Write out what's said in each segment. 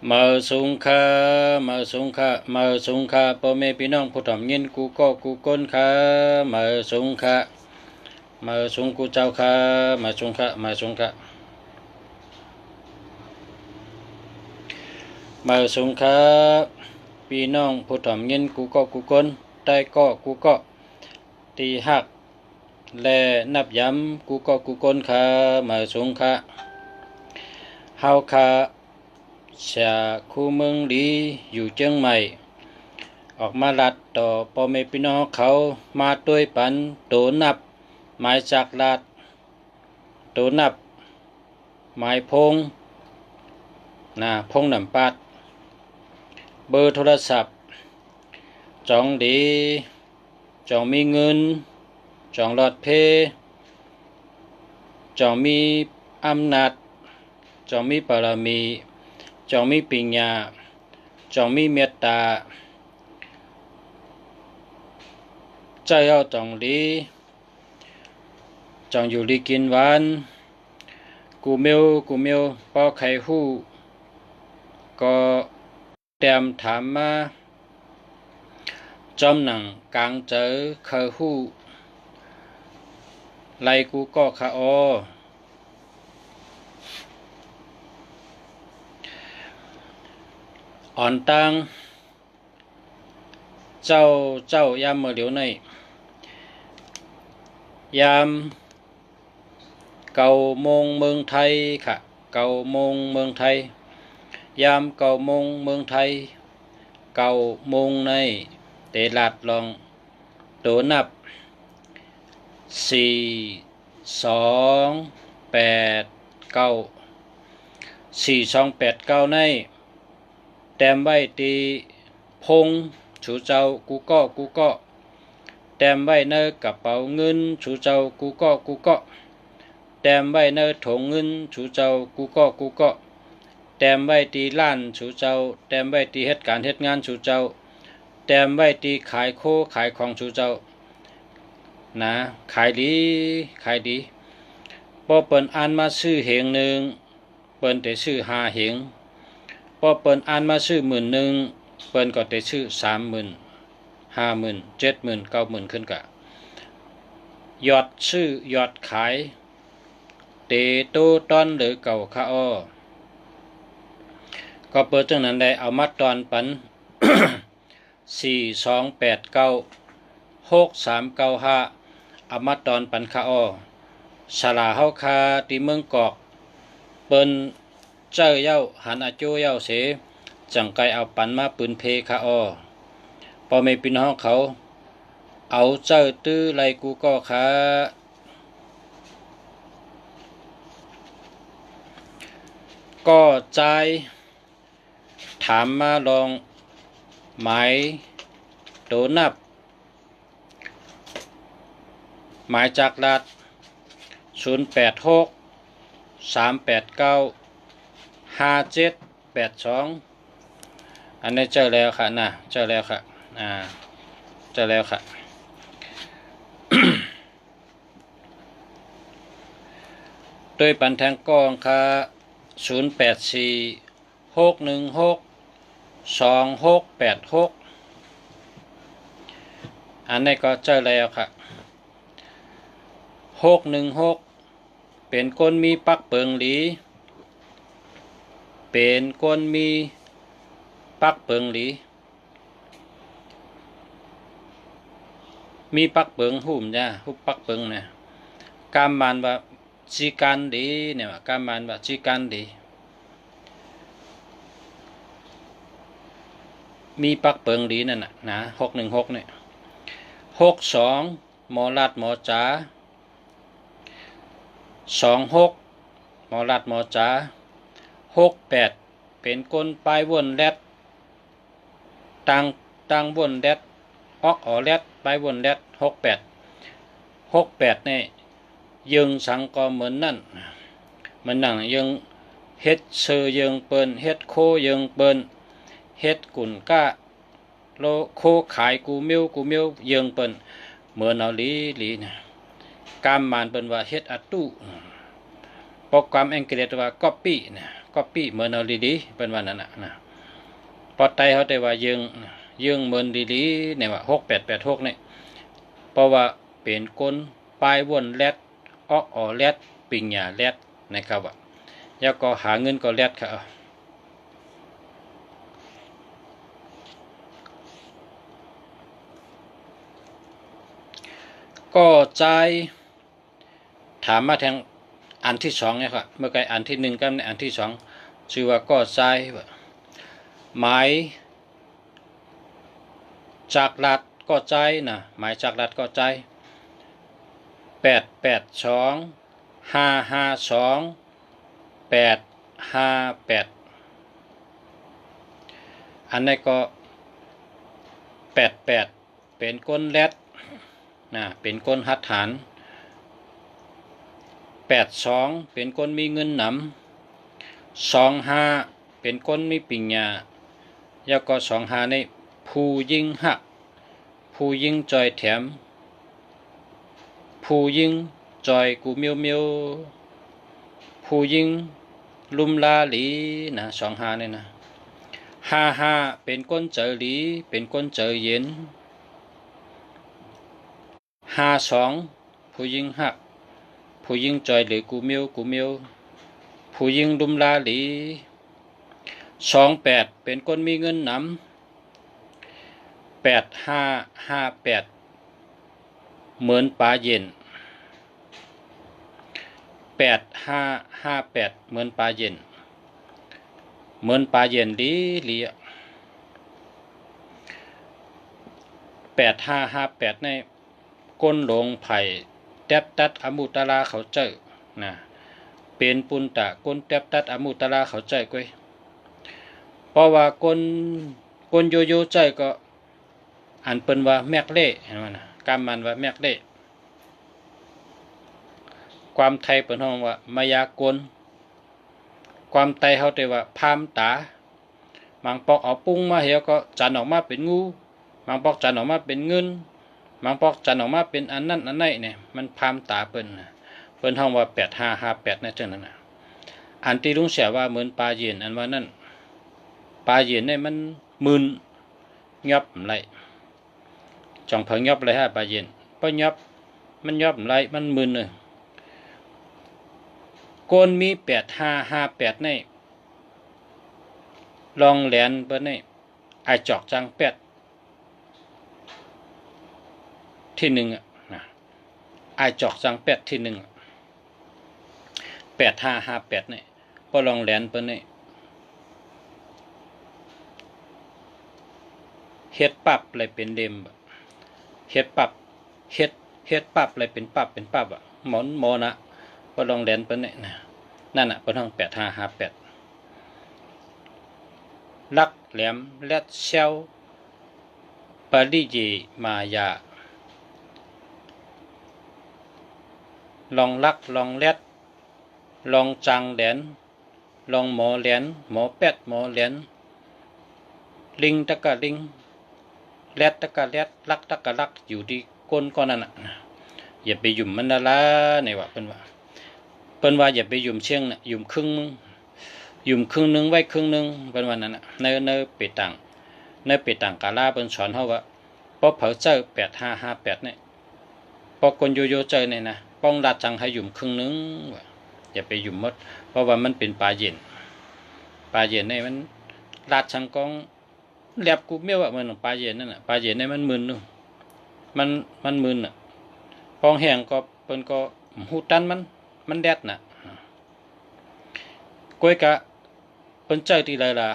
มาสุงคามาสุงคามาสุงคาพ่อแม่พี่น้องผู้ทำยินกูก็กูก้นคามาสุงคามาสุงกูเจ้าคามาสุงคามาสุงคามาสุงคาพี่น้องผู้ทำยินกูก็กูก้นได้ก็กูก็ตีหักและนับย้ำกูก็กูก้นคามาสุงคาเฮาคาชาคู่เมืองดีอยู่เชียงใหม่ออกมาลัดต่อพ่อแม่พี่น้องเขามาด้วยปันโตนับหมายจากลัดโตนับหมายพงพงน้ำปัดเบอร์โทรศัพท์จองดีจองมีเงินจองหลอดเพจองมีอำนาจจองมีบารมีจองมีปัญญาจองมีเมตตาใจเอาจองดีจองอยู่ดีกินหวานกูเมียวพอใครหู้ก็แต้มถามมาจอมหนังกลางเจอเคยหู้ไล่กูก็ขาอ่อนตังเจ้ายามเมื่อเดี๋ยวในยามเก่าโมงเมืองไทยค่ะเก่าโมงเมืองไทยยามเก่าโมงเมืองไทยเก่าโมงในเตลาดลองตัวนับ4289ในแต้มไว้ตีพงชูเจ้ากูก็แต้มไว้ในกระเป๋าเงินชูเจ้ากูก็แต้มไว้ในถุงเงินชูเจ้ากูก็แต้มไว้ตีล้านชูเจ้าแต้มไว้ตีเหตุการณ์เหตุงานชูเจ้าแต้มไว้ตีขายโคขายของชูเจ้าขายดีพอเปิ้นอ่านมาซื้อเหงหนึ่งเปิ้นได้ซื้อ5เหงพอเปิ้นอ่านมาซื้อ10,000เปิ้นก็ได้ซื้อ30,000 50,000 70,000 90,000ขึ้นกะยอดซื้อยอดขายเตโตตอนหรือเก่าคาอ้อก็เปิดจังนั้นได้เอามาตอนปัน 42896395เอามาตอนปันคาอ้อสลาเฮาคาที่เมืองกอกเปิ้นเจ้าเย้าหันอาโจเย้าเสจังไกเอาปันมาปืนเพคาอ้อพ่อแม่พี่น้องเขาเอาเจ้าตื้อไลกูก็ก็ใจถามมาลองหมายโตนับหมายจากรัฐ0863895782อันนี้เจอแล้วค่ะเจอแล้วค่ะเจอแล้วค่ะ โดยปันแทงกองค่ะ0846162686อันนี้ก็เจอแล้วค่ะ616เป็นคนมีปักเปิงหลีเป็นคนมีปักเปิงหลีมีปักเปิงหุ่มจ้ะหุบปักเปิงเนี่ยกามมันว่าจีกันดีเนี่ยกามมันว่าจีกันดีมีปักเปิงดีนั่นนะ616เนี่ย62หมอลัดหมอจ๋า26หมอลัดหมอจ๋า68เป็นคนปลายวนแรดตังวนแรดออกออแรดปลายวนแรด68เนี่ยยังสังก็เหมือนนั่นยังเฮ็ดเซอยังเปิ้นเฮ็ดโคยังเปิ้นเฮ็ดกุ่นก้าโลโคขายกูเมียวยังเปิ้นเหมือนเอาลีนะกามมันเปิ้นว่าเฮ็ดอัตตุโปรแกรมอังกฤษว่า copy ก็ปี้เหมือนเอาดีๆเป็นวันนั้นนะพอไตเขาแต่ว่ายืงเหมือนดีๆเนี่ยว่า6886เนี่ยเพราะว่าเป็นก้นปลายวนแรดอ้อแรดปิงหยาแรดนะครับว่าแล้วก็หาเงินก็แรดค่ะก็ใจถามมาทางอันที่สองเนี่ยครับเมื่อกี้อันที่หนึ่งกับอันที่สองชื่อว่าก็ใจหมายจากรัฐก็ใจนะหมายจากรัฐก็ใจ882 552 858อันนี้ก็88เป็นก้นแรดนะเป็นก้นหัดฐาน82เป็นก้นมีเงินหนำ25เป็นก้นมีปิญญาแล้วก็25ในผู้ยิ่งหักผู้ยิ่งจอยแถมผู้ยิ่งจอยกูเมียวเมียวผู้ยิ่งลุมลาหลีนะ25เนี่ยนะ55เป็นก้นเจอหลีเป็นก้นเจอเย็น52ผู้ยิ่งหักผู้ยิ่งจอยหรือกูเมียวผู้ยิ่งลุมลาหลี28เป็นก้นมีเงินหนำ8558เหมือนปลาเย็น8558เหมือนปลาเย็นเหมือนปลาเย็นลี8558ในก้นหลงไผ่แทบตัดอมุตลาเขาเจอนะเป็นปุนตะก้นแทบตัดอมุตลาเขาเจอก้อยเพราะว่าก้นโยโย่ใจก็อันเป็นว่าแมกเล่เห็นไหมนะกำมันว่าแมกเล่ความไทยเป็นห้องว่ามายากลความไตเขาแต่ว่าพามตาบางปอกเอาปุ้งมาเหี่ยวก็จันออกมาเป็นงูบางปอกจันออกมาเป็นเงินบางปอกจันออกมาเป็นอันนั้นอันนี้เนี่ยมันพามตาเปิ้นห้องว่า8558นั่นจังนั้นน่ะอันที่ลุงเสียว่าเหมือนปลาเย็นอันว่านั่นปลาเย็นเนี่ยมันมึนยับไหลจ่องเพิ่งยับเลยฮะปลาเย็นเพราะยับมันยับไหลมันมึนเลยก้นมี8558ในลองแหลนเปิ้นนี่ไอจอกจังแปดที่1อ่ะนะไอจอกจังแปดที่1 8558นี่พอลองแหลนเปิ้นนี่เฮ็ดปับเลยเป็นเล่มเฮ็ดปับเฮ็ดปับเลยเป็นปับอ่ะหมอนะพอลองแหลนเปิ้นนี่นะนั่นน่ะเปิ้นห้อง8558ลักแหลมแลดเซลปาริจีมายาลองลักลองแลดลองจังแหลนลองหมอแหลนหมอแปดหมอแหลนลิงตะกะลิงแลดตะกะแลดลักตะกะลักอยู่ที่ก้นก้อนนั่นน่ะอย่าไปยุ่มมันละละนี่ว่าเพิ่นว่าอย่าไปยุ่มเชียงน่ะยุ่มครึ่งนึงไว้ครึ่งนึงเป็นวันนั้นน่ะเนเปตังกาลาเพิ่นสอนเฮาว่าพอเผาเจอ8558เนี่ยพอคนโยโย่เจอเนี่ยนะป้องลาดจังให้ยุ่มครึ่งนึงอย่าไปยุ่มหมดเพราะว่ามันเป็นปลาเย็นเนี่ยมันลาดจังกองแลบกูเมียวว่ามันปลาเย็นนั่นน่ะปลาเย็นเนี่ยมันมึนนึงมันมึนน่ะปองแห้งก็เพิ่นก็หูตันมันแดดน่ะก้อยกะเปิ้นเจอที่ไรล่ะ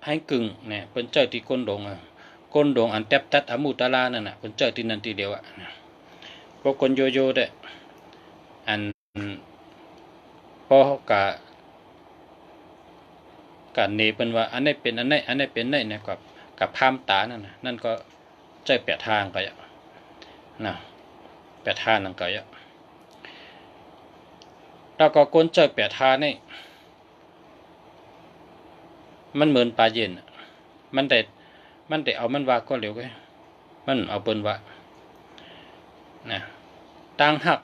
ให้กึ่งเนี่ยเปิ้นเจอที่ก้นดงอันแทบตัดอมุตลานั่นน่ะเปิ้นเจอที่นั่นทีเดียวอ่ะก็คนโยโย่ได้อันพอกะเนเปิ้นว่าอันนี้เป็นอันนี้เป็นไหนเนี่ยกับพามตานั่นก็ใจแปดทางก็อ่ะนะแปดทางนั่นก็อ่ะแล้วก็ก้นเจอแปดทางนี่มันเหมือนปลาเย็นมันได้เอามันว่าก็เร็วไงมันเอาเปิ้นว่านะต่างหัก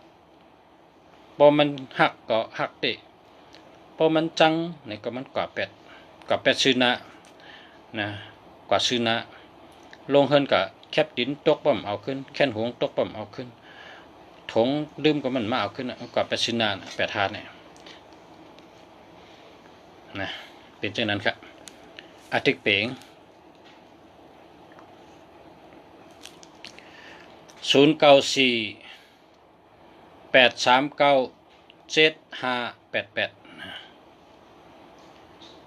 พอมันหักก็หักติ พอมันจังนี่ก็มันกว่าเป็ดซื้อนะกว่าซื้อลงเฮินกับแคบดินตกปั๊มเอาขึ้นแค่นหงตกปั๊มเอาขึ้นถงลืมก็มันมาเอาขึ้นกว่าเป็ดซื้อเป็ดทานเนี่ยนะเป็นเช่นนั้นครับอาทิตย์เป่ง094-839-7588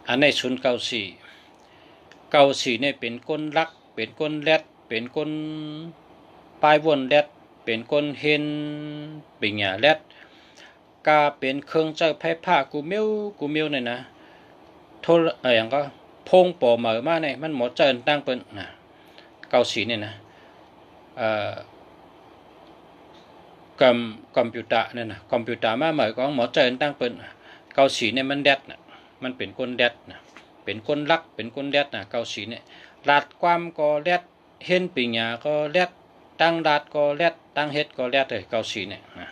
อันใน094เนี่ยเป็นก้นลักเป็นก้นแรดเป็นก้นปลายวนแรดเป็นก้นเฮนเป็นหยาแรดกาเป็นเครื่องเจ้าไพ่ผ้ากูเมียวเนี่ยนะโทรอย่างก็พงปอเหมือมาเนี่ยมันหมดเจินตั้งเป็นนะ94เนี่ยนะคอมพิวเตอร์เนี่ยนะคอมพิวเตอร์มาเหมือนของหมอเจินตั้งเป็น94เนี่ยมันแดดนะมันเป็นก้นแดดนะเป็นก้นลักเป็นก้นแดดนะ94เนี่ยลาดความก็แดดเห็นปิญญาก็แดดตั้งลาดก็แดดตั้งเฮ็ดก็แดดเลย94เนี่ยนะ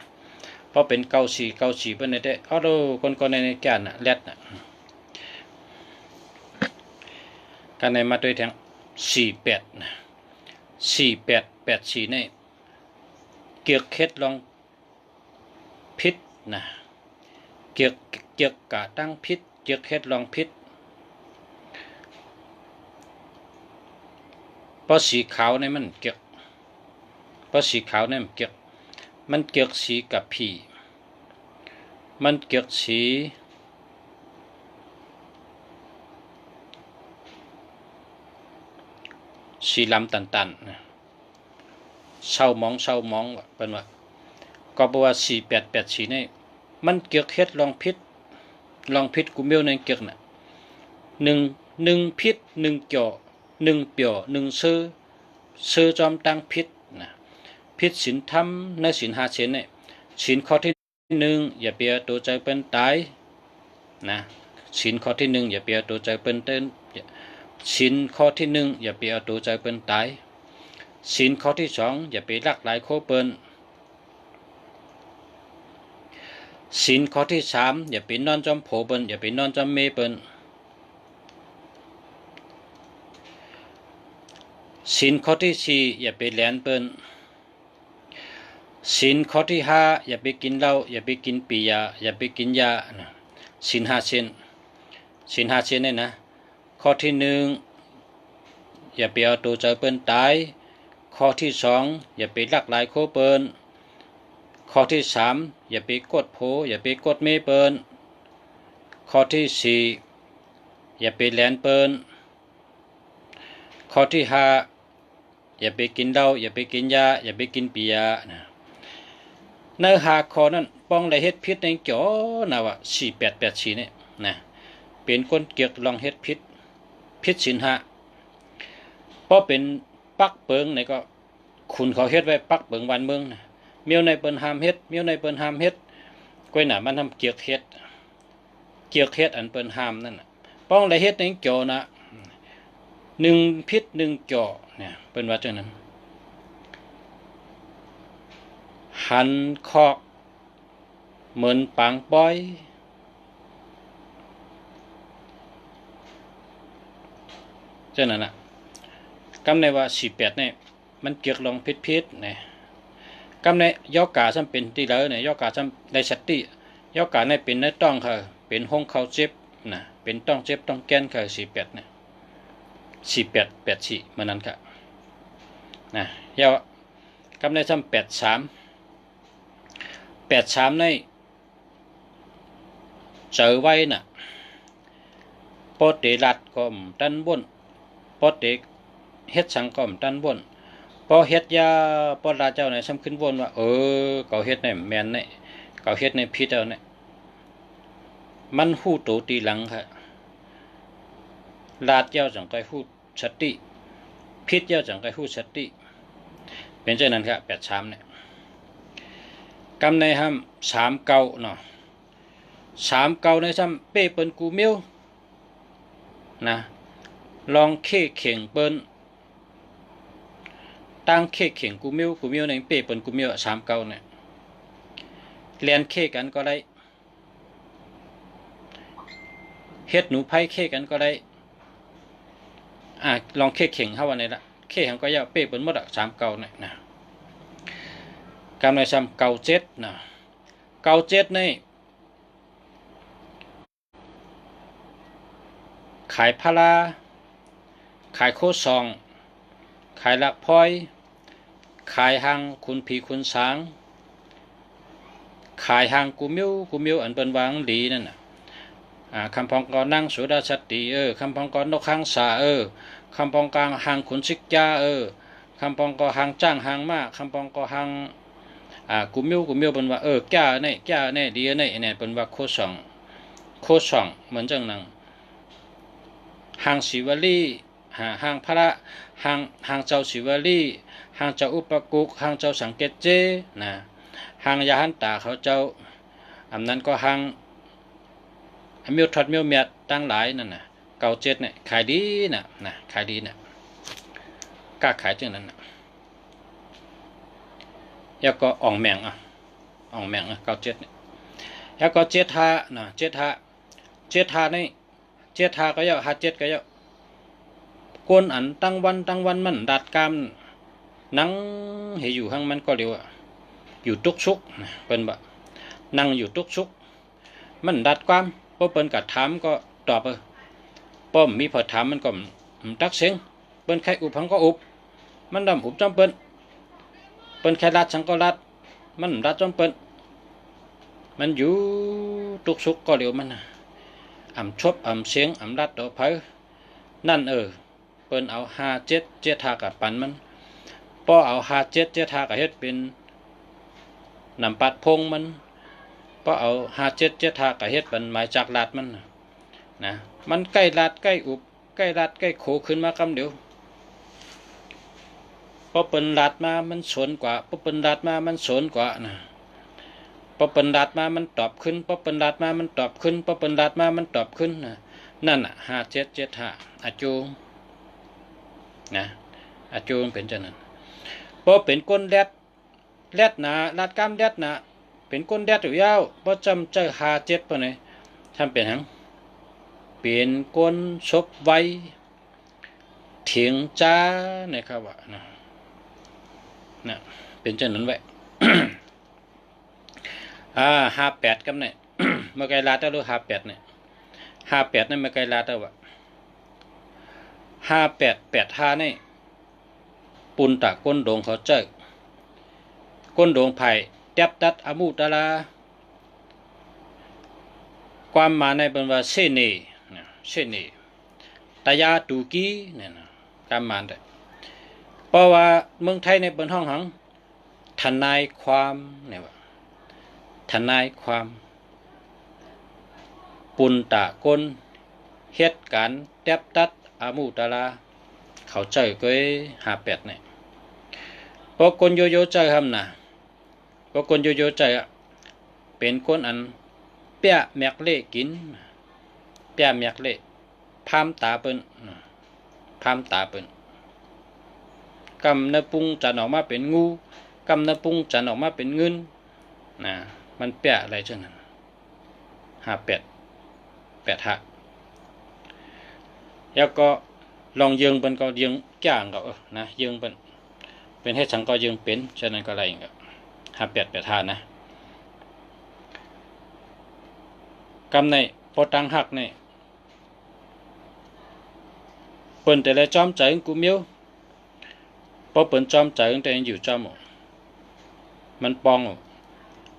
เพราะเป็น94เป็นได้เอาดูคนในแก่นน่ะแดดน่ะกันในมาด้วยแทง48นะ4884เนี่ยเกี่ยวเฮ็ดลองพิษนะเกี่ยวกะตั้งพิษเกี่ยวเฮ็ดลองพิษเพราะสีขาวเนี่ยมันเกี่ยวเพราะสีขาวเนี่ยมันเกี่ยวสีกับผีมันเกี่ยวสีลำตันนะเศร้ามองว่าเป็นว่าก็บอกว่า4884นี่มันเกี่ยวเฮ็ดลองพิษกูเมียวในเกี่ยวน่ะหนึ่งพิษ1จ่อ1เปี่ยว1ซื้อจอมตั้งพิษนะพิษศีลธรรมในศีล5ศีลเนี่ยศีลข้อที่1อย่าเปียตัวใจเป็นตายนะศีลข้อที่1อย่าเปียตัวใจเป็นเต้นศีลข้อที่1อย่าเปียตัวใจเป็นตายศีลข้อที่2อย่าไปลักหลายโคเปิ้นศีลข้อที่3อย่าไปนอนจอมโผเปิ้นอย่าไปนอนจอมเมเปิ้นศีลข้อที่4อย่าไปแหลนเปิ้นศีลข้อที่5อย่าไปกินเหล้าอย่าไปกินปียาอย่าไปกินยาศีล5ศีลเนี่ยนะข้อที่1อย่าไปเอาตัวใจเปิ้นตายข้อที่2อย่าไปลักหลายโคเปิ้นข้อที่3อย่าไปกดโผอย่าไปกดเมเปิ้นข้อที่4อย่าไปแหลนเปิ้นข้อที่5อย่าไปกินเหล้าอย่าไปกินยาอย่าไปกินปียานะเนื้อหาข้อนั้นป้องได้เฮ็ดพิษในจ่อนะว่า4884เนี่ยนะเป็นคนเกี่ยวลองเฮ็ดพิษศีล5เพราะเป็นปักเปิงในก็คุณเขาเฮ็ดไว้ปักเปิงวันเมืองนะเมียวในเปิ้นห้ามเฮ็ดก้อยหน้ามันทำเกี่ยวเฮ็ดอันเปิ้นห้ามนั่นน่ะป้องได้เฮ็ดในจ่อนะ1พิษ1จ่อเนี่ยเปิ้นว่าจังนั้นหันคอกเหมือนปางป้อยจังนั้นน่ะกำในว่า48เนี่ยมันเกี่ยวลองพิษเนี่ยกำในยอกาซ้ำเป็นที่แล้วเนี่ยยอกาซ้ำในสติยอกาในเป็นในต้องค่ะเป็นห้องเขาเจ็บนะเป็นต้องเจ็บต้องแก้นค่ะ48เนี่ย4884เหมือนนั้นค่ะนะยากำในซ้ำ83ในเจอไว้น่ะปอเตรัดก็มตันบ่นปอเตเฮ็ดสังก็มตันบ่นพอเฮ็ดยาปอลาเจ้าเนี่ยซ้ำขึ้นบ่นว่าเขาเฮ็ดในแม่นเนี่ยเขาเฮ็ดในพิษเอาเนี่ยมันฮู้โตตีหลังค่ะลาดเจ้าจังไกฮู้สติพิษเจ้าจังไกฮู้สติเป็นเช่นนั้นครับ83เนี่ยกำในห้าม39เนาะ39ในซ้ำเป้เปิ้นกูเมียวนะลองเข่งเปิ้นตั้งเข่งกูเมียวในเป้เปิ้นกูเมียว39เนี่ยเรียนกันก็ได้ เฮ็ดหนูไผ่เค้กันก็ได้ลองเค้เข่งเข้าวันนี้ละเค้หังก็ยาวเป๊ะเป็นหมดอ่ะ3เก่าเนี่ยนะกำไรซ้ำเก่า7นะเก่า7นี่ขายพาราขายโคซองขายลักพลอยขายหางคุณผีคุณสางขายหางกูมิวอันเป็นวางหลีนั่นน่ะคำพองกอนั่งสุดาสติคำพองกอนกข้างสาคำพองกลางหางขุนชิกยาคำพองกอหางจ้างหางมากคำพองกอหางกูมิวเป็นว่าแก่เนี่ยดีเนี่ยเป็นว่าโคซองเหมือนจังนั้นหางศิวลีหางพระหางเจ้าศิวลีหางเจ้าอุปกุกหางเจ้าสังเกตเจนะหางยาหันตาเขาเจ้าอันนั้นก็หางมิวทอดมิวเมียดตั้งหลายนั่นน่ะเก่า7เนี่ยขายดีนะขายดีนะกล้าขายจังนั้นนะแล้วก็อ่องแมงเก่า7เนี่ยแล้วก็75นะ75นี่75ก็ยาว57ก็ยาวกวนอันตั้งวันมันดัดกามนั่งให้อยู่ห้างมันก็เร็วอยู่ตุกชุกเป็นแบบนั่งอยู่ตุกชุกมันดัดความพอเปิ้นกัดถามก็ตอบป้อมมีพอถามมันก็ตักเสียงเปิ้นใครอุบพังก็อุบมันดำอุบจำเปิ้นใครรัดสังก็รัดมันรัดจำเปิ้นมันอยู่ตุกชุกก็เร็วมันชบเสียงรัดต่อเพอนั่นเปิ้นเอา57กับปันมันป้อเอา57กับเฮ็ดเป็นนำปัดพงมันป้อเอา57กับเฮ็ดเป็นหมายจากลาดมันนะมันใกล้ลาดใกล้อุบใกล้ลาดใกล้โขขึ้นมากำเดียวป้อเปิ้นลาดมามันสนกว่าป้อเปิ้นลาดมามันสนกว่านะป้อเปิ้นลาดมามันตอบขึ้นป้อเปิ้นลาดมามันตอบขึ้นป้อเปิ้นลาดมามันตอบขึ้นนั่น5775อาจูนะอาจูเป็นจังนั้นพอเป็นก้นแดดหนาลาดกามแดดหนาเป็นก้นแดดอยู่ยาวพอจำเจอ57ปะเนี่ยทำเป็นหังเป็นก้นศพไว้เถียงจ้านะครับว่านะเป็นจังนั้นไว้ 58กับเนี่ย เมื่อไกลลาดได้รู้58เนี่ย58นั่นเมื่อไกลลาดได้ว่า5885นี่ปุนตะก้นโดงเขาเจอก้นโดงไผ่แทบตัดอมูตาลาความหมายในเป็นว่าเสน่ตายาตูกีเนี่ยนะความหมายได้เพราะว่าเมืองไทยในเป็นห้องหังทนายความเนี่ยว่าทนายความปุนตะก้นเหตุการณ์แทบตัดอามูตาลาเขาเจอก็58เนี่ยพอคนโยเจอทำนะพอคนโยเจอเป็นคนอันเปียแมกเล่กินเปียแมกเล่พามตาเปิ้นกำเนปุงจันออกมาเป็นงูกำเนปุงจันออกมาเป็นเงินนะมันเปียอะไรเช่นนั้น5885แล้วก็ลองยืงเป็นก็ยืงจ้างก็นะยืงเป็นให้สังก็ยืงเป็นฉะนั้นก็อะไรอย่างเงี้ย5885นะกำในพอตังหักในเปิ้นแต่ละจอมใจกูมิวพอเปิ้นจอมใจแต่อยู่จอมมันปอง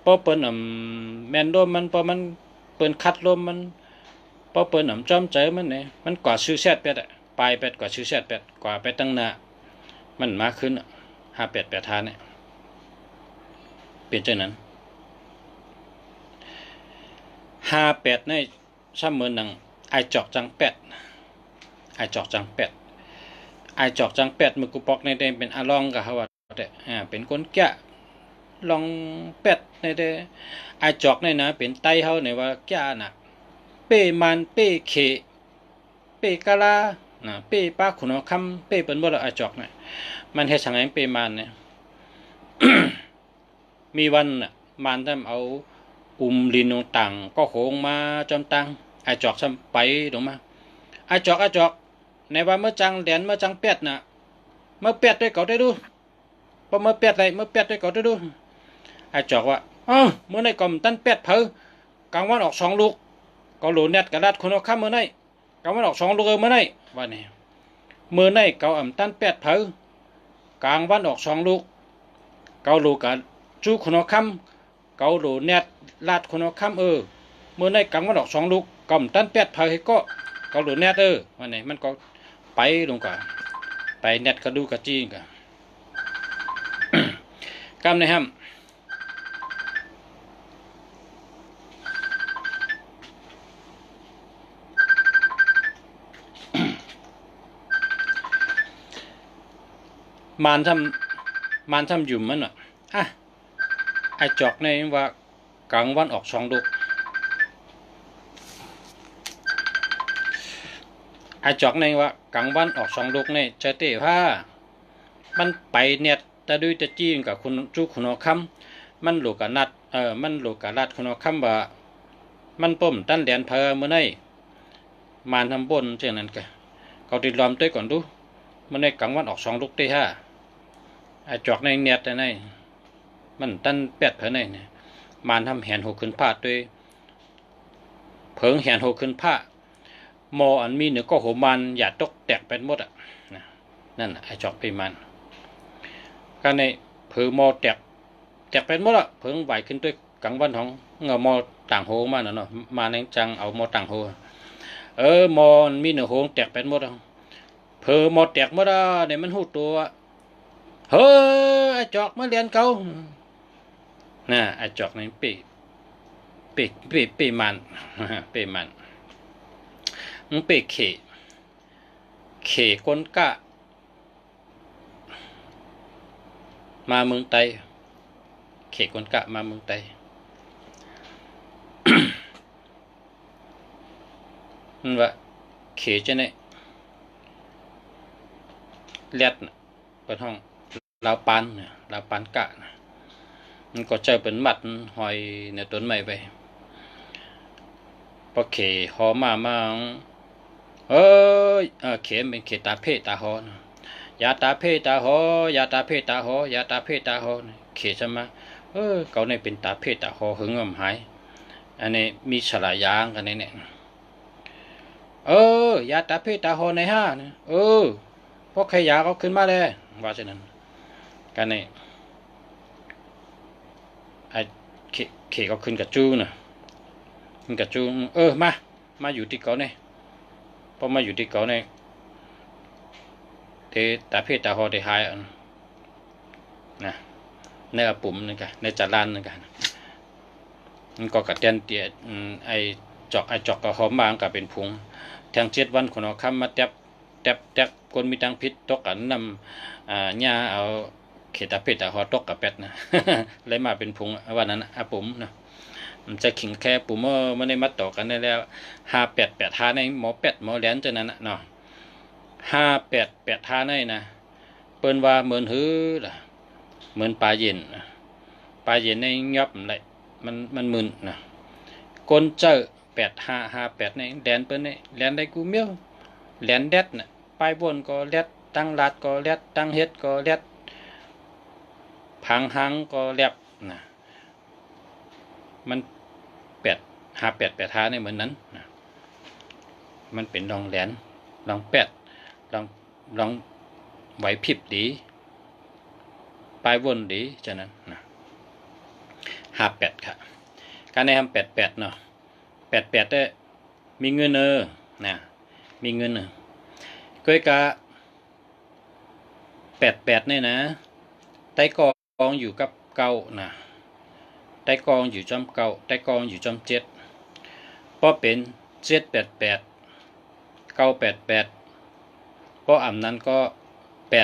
พอเปิ้นแม่นลมมันพอมันเปิ้นคัดลมมันพอเปิ้นจอมใจมันเนี่ยมันกว่าชื่อแซดเป็ดปลายเป็ดกว่าชื่อแซดเป็ดกว่าไปตั้งหน้ามันมาขึ้น5885เนี่ยเป็นเช่นนั้น58ในซ้ำเหมือนหนังไอจอกจัง8มือกูปอกในเดเป็นอาลองกับเขาว่าแต่เป็นคนแก่ลองเป็ดในเดไอจอกในนะเป็นไตเขาในว่าแก่น่ะเป้มันเป้เขเป้กะลาเป้ป้าขุนคำเป้เป็นบ่ละไอจอกเนี่ยมันเฮ็ดสังไงเป้มันเนี่ย มีวันน่ะมันทำเอาลินต่างก็โขงมาจอมตัง ไอจอกซ้ำไปถูกไหมไอจอกในว่าเมื่อจังเหรียญเมื่อจังเป็ดน่ะเมื่อเป็ดด้วยเก่าได้ดูพอเมื่อเป็ดอะไรเมื่อเป็ดด้วยเก่าได้ดูไอจอกว่าเมื่อในกล่อมตั้นเป็ดเผอกลางวันออก2 ลูกก็หลูเน็ตกระดาษคนเอาข้ามเมื่อไหนกลางวันออก2 ลูกเมื่อไหนว่านี่เมื่อไหนเก่าตั้นเป็ดเผอกลางวันออก2 ลูกเก่าหลูกันจู้คนเอาข้ามเก่าหลูเน็ตลาดคนเอาข้ามเมื่อไหนกลางวันออก2 ลูกกล่อมตั้นเป็ดเผให้ก็เก่าหลูเน็ตว่านี่มันก็ไปลงกันไปเน็ตก็ดูกระจีกันกำในห้ำมานทำอยู่มันอ่ะไอจอกในว่ากลางวันออก2 ลูกไอจอกในว่ากลางวันออก2 ลูกเนี่ยจะเตะผ้ามันไปเน็ตแต่ด้วยจะจี้กับคุณจู้คุณเอาคำมันหลูกกับนัดมันหลูกกับรัดคุณเอาคำว่ามันป่มตั้นเหรียญเพอเมื่อไงมานทำบนเช่นนั้นกันเขาติดล้อมตัวก่อนดูเมื่อในกลางวันออก2 ลูกได้ไอจอกในเน็ตแต่ในมันตั้นเป็ดเพอในเนี่ยมานทำแหนหกขึ้นผ้าด้วยเพิงแหนหกขึ้นผ้ามออันมีเนื้อก็หัวมันอย่าตกแตกเป็นหมดนั่นไอจอกไปมันการในเผือมอแตกเป็นหมดเพิงไหวขึ้นด้วยกลางวันของเงามอต่างโหมาเนาะมาในจังเอามอต่างโหมอมีเนื้อโหแตกเป็นหมดเผือมอแตกหมดเนี่ยมันหูตัวเฮ้ยไอจอกมาเรียนเขาไอจอกนี่ปีมันปีมันมึงปีเขก้นกะมาเมืองไตเขก้นกะมาเมืองไตมันว่าเขจะเนี่ยเลียดเป็นห้องลาวปานกะมันก็เจอเป็นมัดหอยในต้นไม้ไปพอเขหอมาเขเป็นเขตาเพตาหอยาตาเพตาหอยาตาเพตาหอยาตาเพตาหอเขจะมาเขาในเป็นตาเพตาหอหึงหายอันนี้มีฉลายางกันเนี่ยยาตาเพตาหอในห้าพวกใครยาเขาขึ้นมาเลยว่าเช่นนั้นกันนี่ไอเขเขาขึ้นกับจูน่ะขึ้นกับจูมาอยู่ที่เขาเนี่ยพอมาอยู่ที่เขาเนี่ยเทตาเพตาหอได้หายนะในปุ่มนึงกันในจานนึงกันมันก็กระเตียนเตียไอจอกก็หอมบางกับเป็นพุงทาง7 วันคนเอาคำมาแตบคนมีทางพิษตกกันนำหญ้าเอาเขตาเพตาหอตกกับเป็ดนะ เลยมาเป็นพุงวันนั้นปุ่มนะมันจะขิงแค่ปุ่มไม่ได้มัดต่อกันได้แล้ว58 ในหมอเป็ดหมอแหลนจนนั้นเนาะ58ในนะเปิ้นว่าเหมือนหื้อล่ะเหมือนปลาเย็นในยับอะไรมันมึนนะก้นเจอ8558ในแดนเปิ้นนี่แลนได้กูเมียวแลนแดดน่ะปลายบนก็แลดตั้งลาดก็แลดตั้งเฮ็ดก็แลดพังหังก็แลบนะมัน58เนี่ยเหมือนนั้นนะมันเป็นลองแหลนลองเป็ดลองไหวพริบดีปลายวนดีฉะนั้นนะ58ค่ะการในทำ88เนาะ88ได้มีเงินนะมีเงินก้อยกะ88เนี่ยนะไต้กองอยู่กับเก่านะไต้กองอยู่จำเก่าไต้กองอยู่จำ7เพราะเป็น788 988เพราะอ่ำนั้นก็878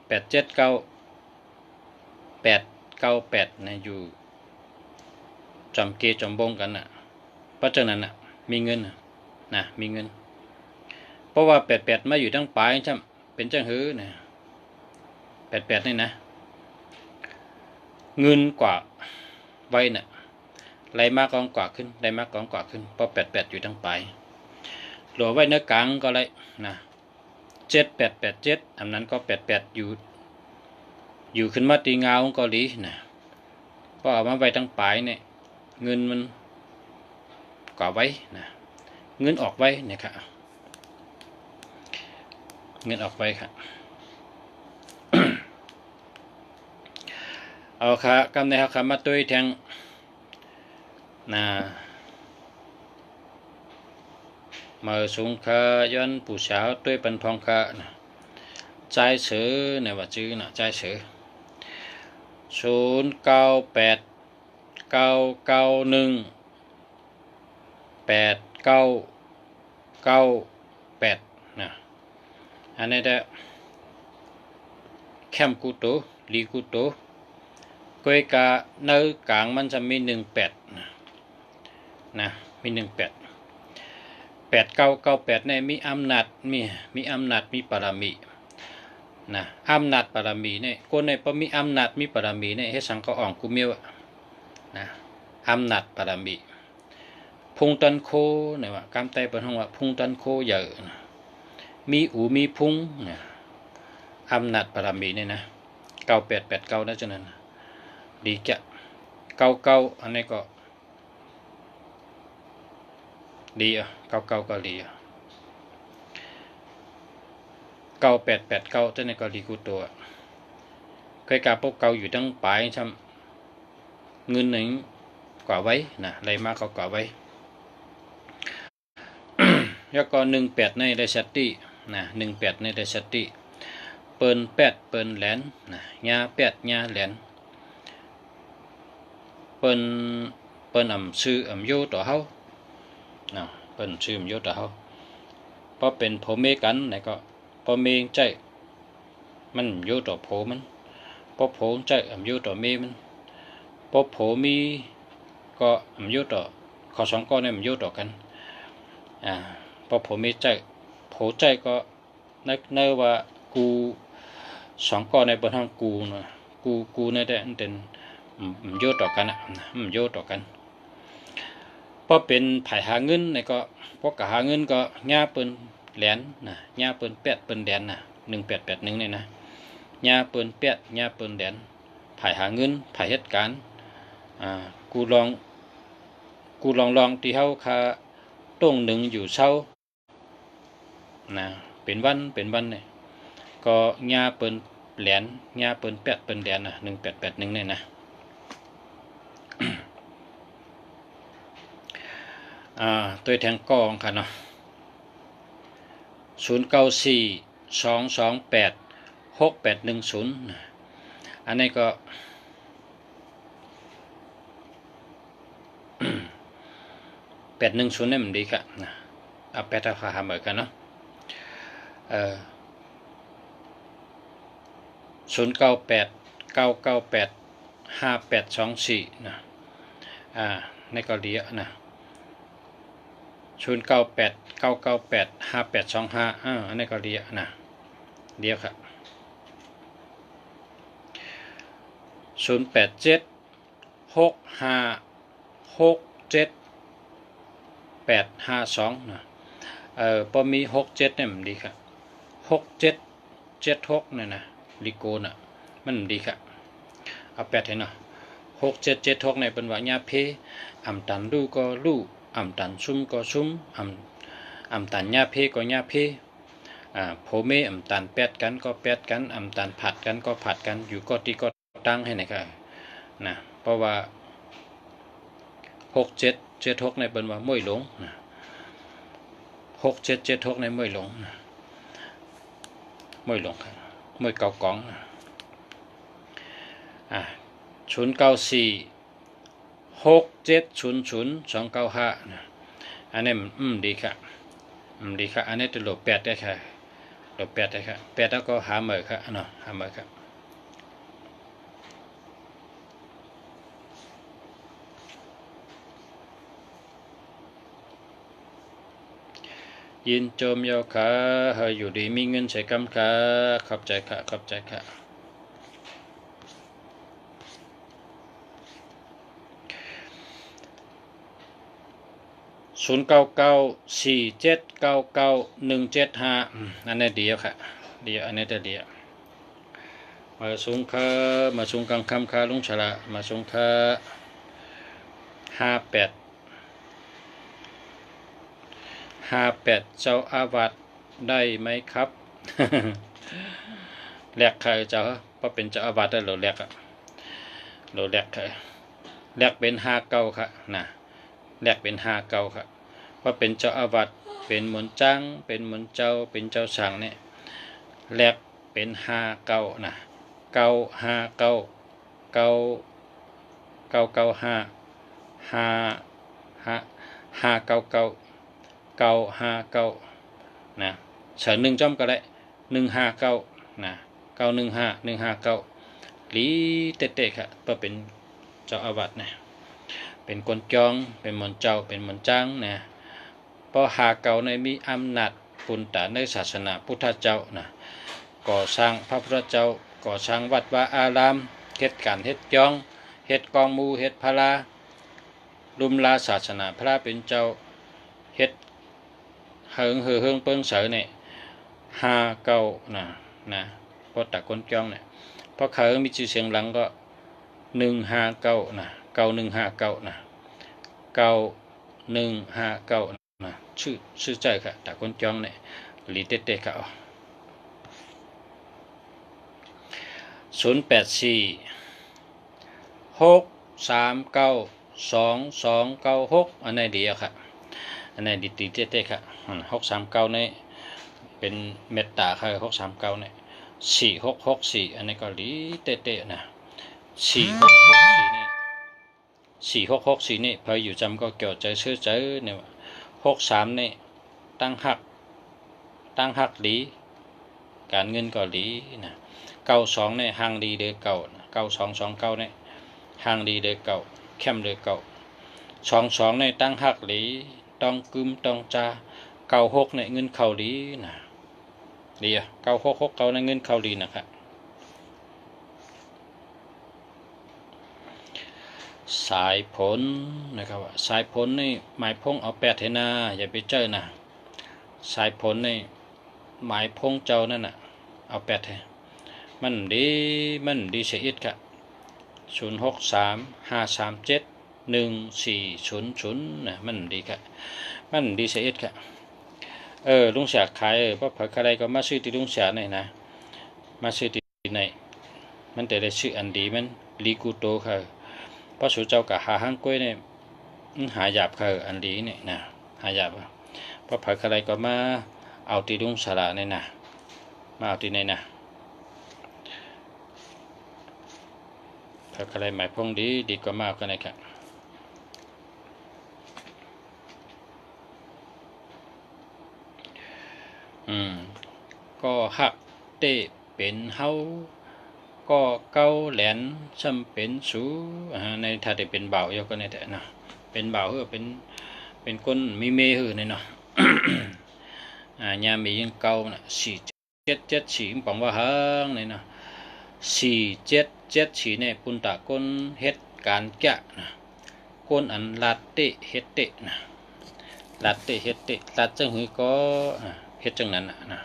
879 นะอยู่จำเกจำบงกันน่ะเพราะฉะนั้นน่ะมีเงินนะมีเงินเพราะว่า88มาอยู่ทั้งปลายจ้ำเป็นจังหื้อนะ88นี่นะเงินกว่าไว้น่ะ ไล่มากองกว่าขึ้นไล่มากองกว่าขึ้นเพราะ88อยู่ทั้งปลายหลัวไว้เนื้อกลางก็เลยนะ7887อันนั้นก็88อยู่ขึ้นมาตีเงาเกาหลีนะก็เอามาไว้ทั้งปลายเนี่ยเงินมันก่อไว้นะเงินออกไว้เนี่ยครับเงินออกไว้ครับ เอาค่ะกำในเขามาตุ้ยแทงนะมาสูงค่ะย้อนผู้สาวตุ้ยเป็นพองค่ะใจเสือเนี่ยว่าชื่อนะใจเสือ0989918998นะอันนี้ได้แคมกูโตลีกูโตก้อยกะเนื้อกลางมันจะมี18นะมี8998เนี่ยมีอำนาจมีอำนาจมีปรมีนะอำนาจปรมีเนี่ยคนในพอมีอำนาจมีปรมีเนี่ยให้สังก็อ่องกูเมียวนะอำนาจปรมีพุงตันโคเนี่ยว่ากำไตเป็นห้องว่าพุงตันโคเยอะนะมีอูมีพุงนะอำนาจปรมีเนี่ยนะ9889นะฉะนั้นดีจะ99อันนี้ก็ดีอ่ะ99ก็ดีอ่ะ9889ตัวนี้ก็ดีกูตัวเคยกาพวกเก่าอยู่ตั้งปลายช่ำเงินหนึ่งกว่าไว้นะอะไรมากกว่าไว้ แล้วก็18ในได้ชัตตี้นะ18ในได้ชัตตี้เปิ้น8เปิ้นแหลนนะญา8ญาแหลนเปิ้นชื่อโยต่อเฮานะเปิ้นชื่อโยต่อเฮาเพราะเป็นโผเมกันไหนก็พอเมงใจมันโยต่อโผมันพอโผใจโยต่อเมมันพอโผมีก็โยต่อข้อ2ก็เนี่ยโยต่อกันพอโผมีใจโผใจก็นึกเนว่ากู2ก็ในบนทางกูนะกูในแต่อันเป็นโยต่อกันอ่ะโยต่อกันพอเป็นไผ่หาเงินในก็พอกะหาเงินก็ญาเปิ้นแหลนนะญาเปิ้น8เปิ้นแดนนะ1881เนี่ยนะญาเปิ้น8ญาเปิ้นแดนไผ่หาเงินไผ่เหตุการณ์กูลองที่เฮาคาต้งหนึ่งอยู่เช้านะเป็นวันเนี่ยก็ญาเปิ้นแหลนญาเปิ้น8เปิ้นแดนนะ1881เนี่ยนะตัวแทงกองค่ะเนาะ0942286810อันนี้ก็810เนี่ยมันดีค่ะนะเอา8ราคาหาเหมือนกันเนาะ0989985824นะในก็ดีนะ0989985825อันนี้ก็ดีนะเดียวครับ0876567852นะพอมี67เนี่ยมันดีครับ6776เนี่ยนะลิโกน่ะมันดีครับเอา8ให้เนาะ6776ในเป็นว่าญาเพอำตันลูก็ลูอำตันซุ่มก็ซุ่มอำตันญาเพก็ญาเพโพเมอำตัน8กันก็8กันอำตันผัดกันก็ผัดกันอยู่ก็ที่ก็ตั้งให้นะครับนะเพราะว่า6776ในเป็นว่าม่วยหลงนะ6776ในม่วยหลงนะม่วยหลงครับม่วยเก่ากอง0946700295นะอันนี้ดีครับดีครับอันนี้จะหลบ8ได้ค่ะหลบ8ได้ครับ8แล้วก็หาเหมือครับเนาะหาเหมือครับยินโจมยาวขาอยู่ดีมีเงินใช้กำขาขอบใจค่ะขอบใจค่ะ 0994799175อันนี้เดียวค่ะเดียวอันนี้เดียวมาสูงค่ามาสูงกลางคำค่าลุงฉลามาสูงค่า58เจ้าอาวาสได้ไหมครับ แลกใครเจ้าเพราะเป็นเจ้าอาวาสได้โหลแลกอะโหลแลกใครแลกเป็น59ค่ะนะแลกเป็น59ค่ะเพราะเป็นเจ้าอาวาสเป็นหมุนจังเป็นหมุนเจ้าเป็นเจ้าสั่งเนี่ยแลกเป็น59นะ959 999 599นะเฉิน1จ้อมก็ได้159นะ915159หลีเตะๆค่ะเพื่อเป็นเจ้าอาวาสนะเป็นคนจองเป็นหมอนเจ้าเป็นหมอนจ้างนะเพราะ59ในมีอำนาจปุณตาในศาสนาพุทธเจ้านะก่อสร้างพระพุทธเจ้าก่อสร้างวัดวาอารามเฮ็ดการเฮ็ดจองเฮ็ดกองมูเฮ็ดพลาลุมลาศาสนาพระเป็นเจ้าเฮ็ดเฮิงเปิ้งเสยเนี่ย59นะเพราะตะคนจองเนี่ยเพราะเขามีชื่อเสียงหลังก็159นะ9159นะ9159นะชื่อใจค่ะตะคนจองเนี่ยหลีเตะๆค่ะ0846392296อันไหนดีอะค่ะอันไหนดีเตะๆค่ะ639เนี่ยเป็นเมตตาค่ะ639เนี่ย4664อันนี้ก็หลีเตะๆนะ4664นี่พออยู่จำก็เกี่ยวใจชื่อใจเนี่ย63นี่ตั้งหักหลีการเงินก็หลีนะ92เนี่ยห่างดีเด้อเก่า9229เนี่ยห่างดีเด้อเก่าเข้มเด้อเก่า22เนี่ยตั้งหักหลีต้องกึมต้องจา96เนี่ยเงินเข้าดีนะดีอ่ะ9669ในเงินเข้าดีนะครับสายผลนะครับสายผลนี่หมายพงเอา8เทนาอย่าไปเจอนะสายผลนี่หมายพงเจ้านั่นน่ะเอา8เทมันดีเสียอิดค่ะ0635371400นะมันดีค่ะมันดีเสียอิดค่ะลุงเสียขายเพราะเผื่อใครก็มาซื้อที่ลุงเสียนี่นะมาซื้อที่ไหนมันแต่ได้ชื่ออันดีมันลีกูโตค่ะเพราะสู่เจ้ากับหาห้างกล้วยเนี่ยหาหยาบค่ะอันดีเนี่ยนะหาหยาบเพราะเผื่อใครก็มาเอาที่ลุงสระเนี่ยนะมาเอาที่ไหนนะเผื่อใครหมายพงดีกว่ามาเอากันนะครับก็หักเตะเป็นเฮาก็เก้าแหลนซ้ำเป็นสูในถ้าได้เป็นเบาเยอะก็ในแต่นะเป็นเบาเป็นคนมีเมหือในเนาะ ยามมียังเก่าน่ะ4774ปังว่าหางในเนาะ4774เนี่ยปุ่นตะก้นเฮ็ดการแกะนะก้นอันลาเตะเฮ็ดเตะนะลาเตะเฮ็ดเตะลาจังหือก็เฮ็ดจังนั้นนะ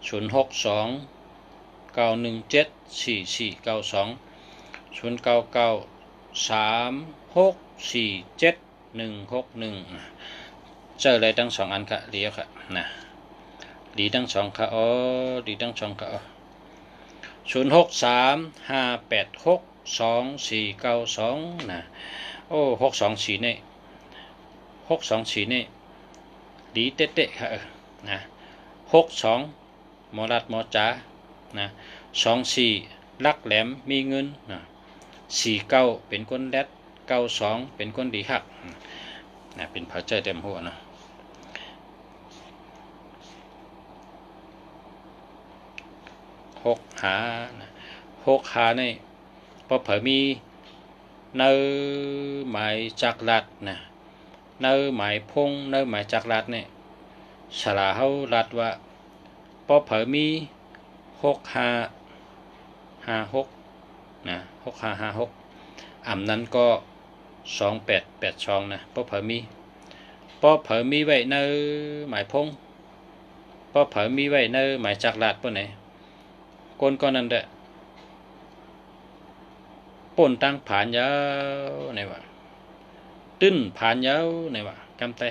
0629174492 0993647161เจอเลยทั้ง2อันค่ะเดียวค่ะนะดีทั้ง2ค่ะดีทั้ง2ค่ะ0635862492นะโอ้624นี่ดีเตะๆค่ะนะ62หมอรัดหมอจ๋านะ24ลักแหลมมีเงินนะ49เป็นคนแรด92เป็นคนดีหักนะเป็นพระเจ้าเต็มหัวนะ6หานี่พอเผยมีเนื้อหมายจักรัดนะเนื้อหมายพงเนื้อหมายจักรัดเนี่ยฉลาเฮารัดว่าพอเผยมี6556นะ6556อ่ำนั้นก็ 2882นะป้อเผอมีป้อเผอมีไว้ในหมายพงป้อเผอมีไว้ในหมายจักรลาดป้อไหนก้นก้อนนั้นแหละป่นตั้งผ่านยาวไหนวะตื้นผ่านยาวไหนวะกำไต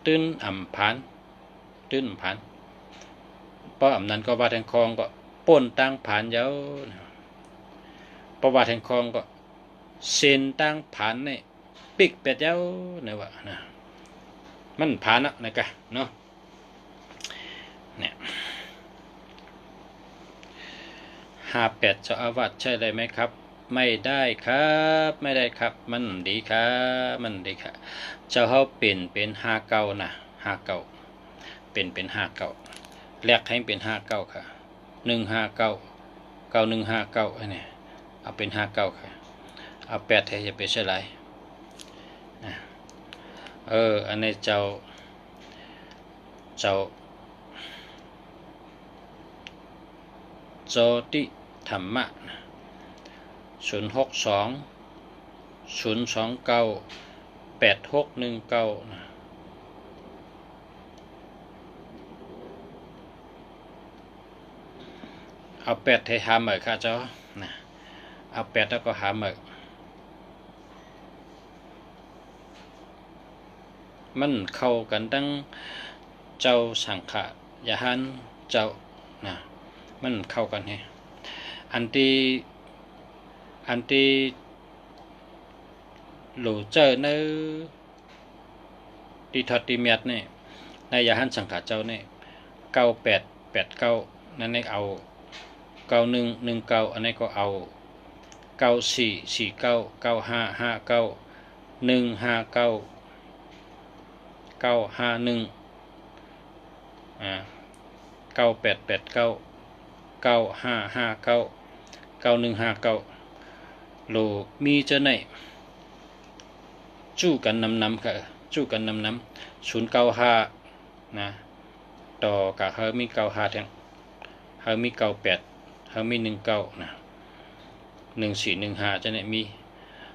ตื้นอ่ำผ่านตื้นผ่านป้ออ่ำนั้นก็ว่าแทงคองก็ป่นตั้งผ่านยาวป้อว่าแทงคองก็เส้นตั้งผ่านเนี่ยปิกเป็ดยาวไหนวะนะมันผ่านอะนะกะเนาะเนี่ย58เจ้าอาวาสใช่เลยไหมครับไม่ได้ครับไม่ได้ครับมันดีครับมันดีครับเจ้าเขาเป็น59นะ59เป็น59แลกให้เป็น59ค่ะ159 9159อันนี้เอาเป็น59ค่ะเอา8ให้จะเป็นเท่าไหร่นะอันนี้เจ้าโจติธรรมะ062 029 8619นะเอา8ให้หาเหมือค่ะเจ้านะเอา8แล้วก็หาเหมือมันเข้ากันตั้งเจ้าสังขะยาหันเจ้านะมันเข้ากันไงอันที่หลูเจอในตีทอดตีเมียดเนี่ยในยาหันสังขะเจ้าเนี่ย9889นั่นเองเอา9119อันนี้ก็เอา9449 9559 159 951 9889 9559 9159โลมีเจ้าไหนจู้กันนำค่ะจู้กันนำ095นะต่อกะเฮามี95แทงเฮามี98เฮามี19นะ1415จะไหนมี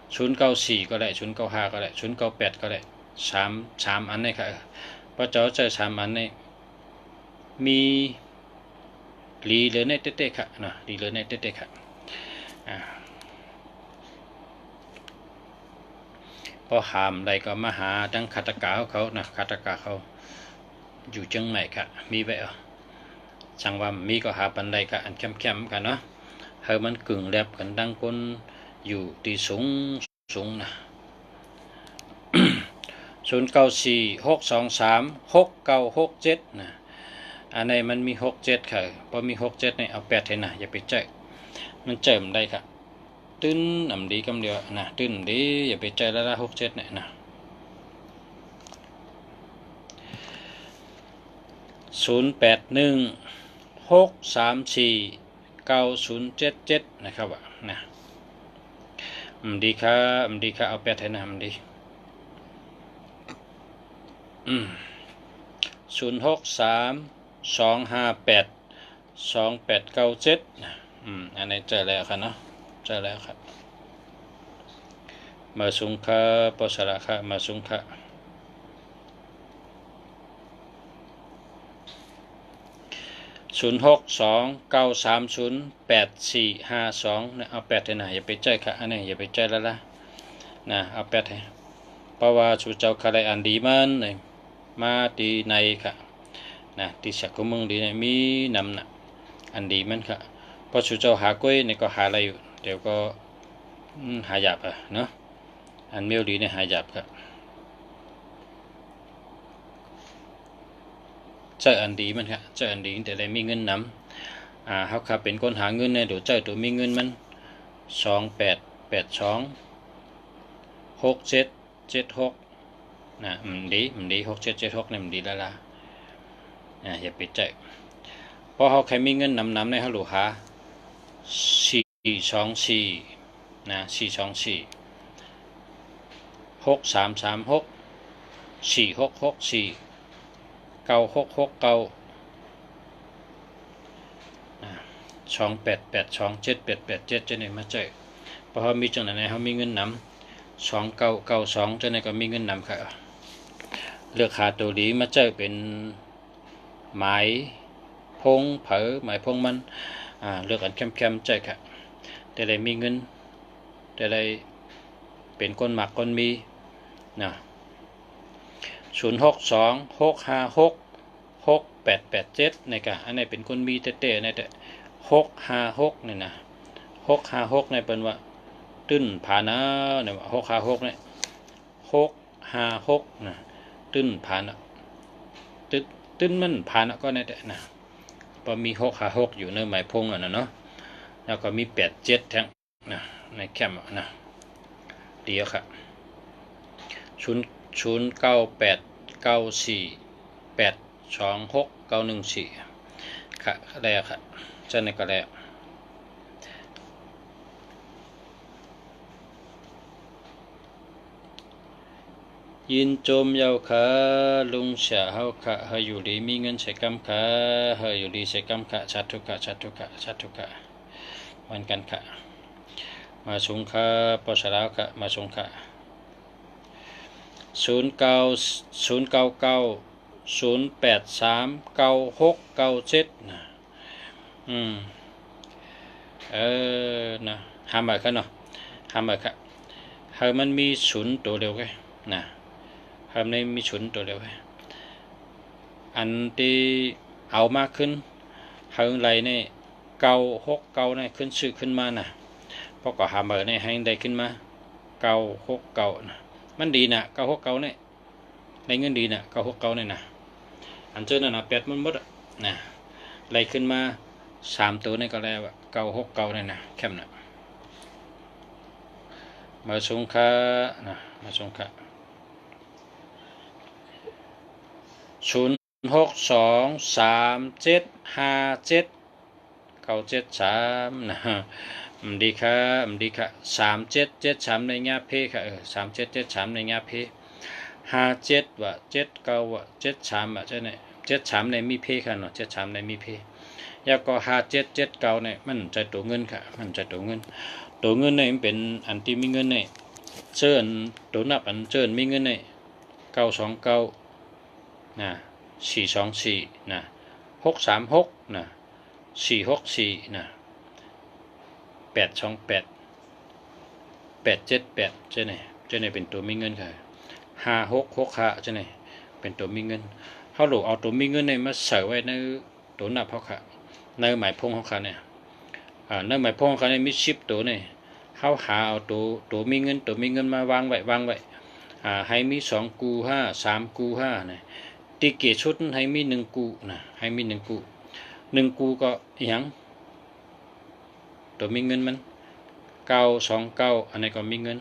094ก็ได้095ก็ได้098ก็ได้3อันนี้ค่ะพอเจ้าเจอ3อันนี้มีลีเหลือในเต๊ะๆค่ะนะลีเหลือในเต๊ะๆค่ะพอหามใดก็มาหาดังคาตกาเขานะคาตกาเขาอยู่จังไหนค่ะมีไว้ช่างว่ามีก็หาปันใดก็อันเข้มๆกันเนาะเฮามันกึ่งแลบกันดังคนอยู่ที่สูงนะ0946236967นะอันไหนมันมี67ค่ะพอมี67เนี่ยเอา8ให้นะอย่าไปใจมันเจิมได้ค่ะตื้นอ่ำดีกำเดียวนะตื้นดีอย่าไปใจละ67เนี่ยนะ0816349077นะครับนะดีค่ะเอา8ให้นะดี0632582897อันนี้เจอแล้วครับเนาะเจอแล้วครับมาสุงค่ะปสระค่ะมาสุงค่ะ0629308452นะเอา8ให้นะอย่าไปใจค่ะอันนี้อย่าไปใจแล้วล่ะนะเอา8ให้เพราะว่าชูเจ้าคะไรอันดีมันเลยมาดีในค่ะนะที่สักกุมึงดีในมีนำนะอันดีมันค่ะพอชูเจ้าหากล้วยนี่ก็หาอะไรอยู่เดี๋ยวก็หาหยาบเนาะอันเมียวดีเนี่ยหาหยาบค่ะเจออันดีมันค่ะเจออันดีแต่ได้มีเงินนำเขาขับเป็นคนหาเงินเนี่ยเดี๋ยวเจอตัวมีเงินมัน28826776นะดี6776เนี่ยมันดีแล้วล่ะอย่าไปใจเพราะเขาใครมีเงินนำในเขาหลูหา424นะ424 6336 4664 9669 28827887จะไหนมาใจเพราะเขามีจังไหนเขามีเงินน 2992จะในก็มีเงินนำค่ะเลือกหาตัวดีมาเจอเป็นหมายพงเผอหมายพงมันเลือกอันเข้มๆใจค่ะแต่ได้มีเงินแต่ได้เป็นคนหมักคนมีนะ0626566887ในกะอันนี้เป็นคนมีเต้ๆในแต่656นี่นะ656ในเป็นว่าตื้นผานะเนี่ย656เนี่ย656นะตื้นผานะตื้นมันผานะก็ในแต่นะพอมี656อยู่ในหมายพงอ่ะนะเนาะแล้วก็มี87แท่งนะในแคมป์นะเดียวค่ะ098948269114ค่ะแล้วค่ะเจ้าในก็แล้วยินโจมเยาค่ะลุงเสียเฮาค่ะเฮาอยู่ดีมีเงินใช้กำค่ะเฮาอยู่ดีใช้กำค่ะชัดทุกค่ะชัดทุกค่ะชัดทุกค่ะวันกันค่ะมาชงค่ะปอชราวค่ะมาชงค่ะ0990839697นะนะหามาค่ะเนาะหามาค่ะเฮามันมีศูนย์ตัวเดียวกันนะเฮาในมีศูนย์ตัวเดียวกันอันที่เอามากขึ้นเฮาไรนี่969นี่ขึ้นชื่อขึ้นมานะเพราะก็หามาในให้ได้ขึ้นมา969นะมันดีนะ969นี่ได้เงินดีนะ969นี่นะอันเจอนั่นนะ8มันหมดนะไล่ขึ้นมา3ตัวนี่ก็แล้ว969นี่นะแคมนะมาชงค่ะนะมาชงค่ะ0623575793นะดีค่ะดีค่ะ3773ในแง่เพค่ะ3773ในแง่เพ57ว่า79ว่า73ว่าใช่ไหม73ในมีเพค่ะเนาะ73ในมีเพแล้วก็5779เนี่ยมันจะตัวเงินค่ะมันจะตัวเงินเนี่ยมันเป็นอันที่มีเงินเนี่ยเชิญตัวนับอันเชิญมีเงินเนี่ย929นะ424นะ636นะ464นะ828 878ใช่ไหมเป็นตัวมีเงินค่ะ5665ใช่ไหมเป็นตัวมีเงินเขาหลอกเอาตัวมีเงินเนี่ยมาใส่ไว้ในตัวนับเขาค่ะในหมายพงเขาค่ะเนี่ยในหมายพงเขาเนี่ยมี10ตัวเนี่ยเขาหาเอาตัวมีเงินมาวางไว้ให้มี2กู5 3กู5เนี่ยตีเกชุดให้มี1กูนะให้มี1กูก็อย่างตัวมีเงินมัน929อันนี้ก็มีเงิน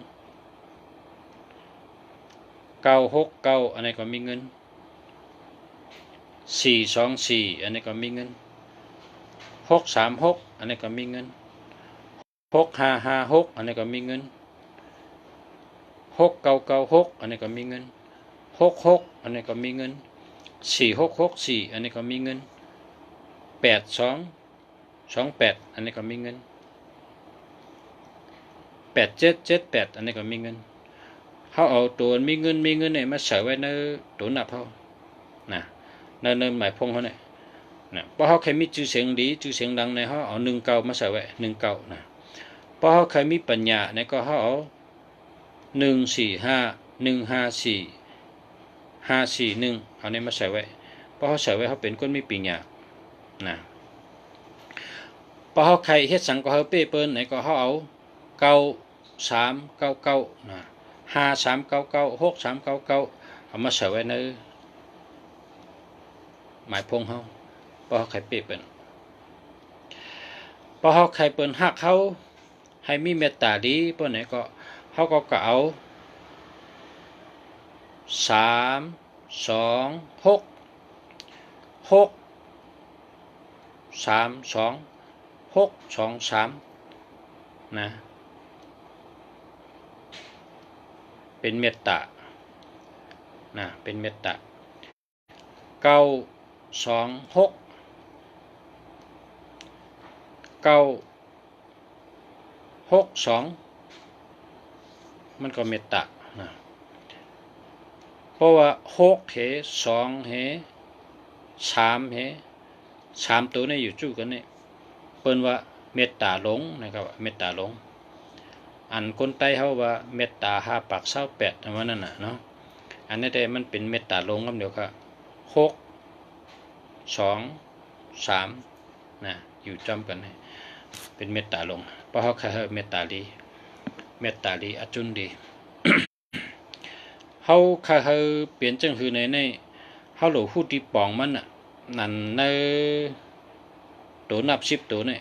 969อันนี้ก็มีเงิน424อันนี้ก็มีเงิน636อันนี้ก็มีเงิน6556อันนี้ก็มีเงิน6996อันนี้ก็มีเงิน66อันนี้ก็มีเงิน4664อันนี้ก็มีเงิน8228อันนี้ก็มีเงิน8778อันนี้ก็มีเงินเขาเอาตัวมีเงินเนี่ยมาใส่ไว้ในตัวนับเขานะในหมายพงเขาเนี่ยนะเพราะเขาเคยมีชื่อเสียงดีชื่อเสียงดังในเขาเอา19มาใส่ไว้19นะเพราะเขาเคยมีปัญญาในก็เขาเอา145 154 541เอาเนี่ยมาใส่ไว้เพราะเขาใส่ไว้เขาเป็นคนมีปัญญานะเพราะเขาใครเฮ็ดสังก็เขาเป้เปิ้นไหนก็เขาเอา9399นะ5399 6399เอามาใส่ไว้ในหมายพงเขาเพราะเขาใครเป้เปิ้นเพราะเขาใครเปิ้นฮักเขาให้มีเมตตาดีเปิ้นไหนก็เขาก็เอา326 นะเป็นเมตตานะเป็นเมตตา926 962 มันก็เมตตานะเพราะว่า6เห2เห3เห3ตัวนี้อยู่จู่กันนี่เปิ้นว่าเมตตาหลงนะครับเมตตาหลงอันคนใต้เฮาว่าเมตตา5ปาก28อันว่านั่นน่ะเนาะอันนี้แต่มันเป็นเมตตาหลงครับเดี๋ยวค่ะ6 2 3นะอยู่จำกันให้เป็นเมตตาหลงเพราะเฮาคือเมตตาลีอจุนดี เฮาคือเปลี่ยนจังคือในเฮาหลูฮู้ที่ปองมันน่ะนั่นในตัวนับ10ตัวนี่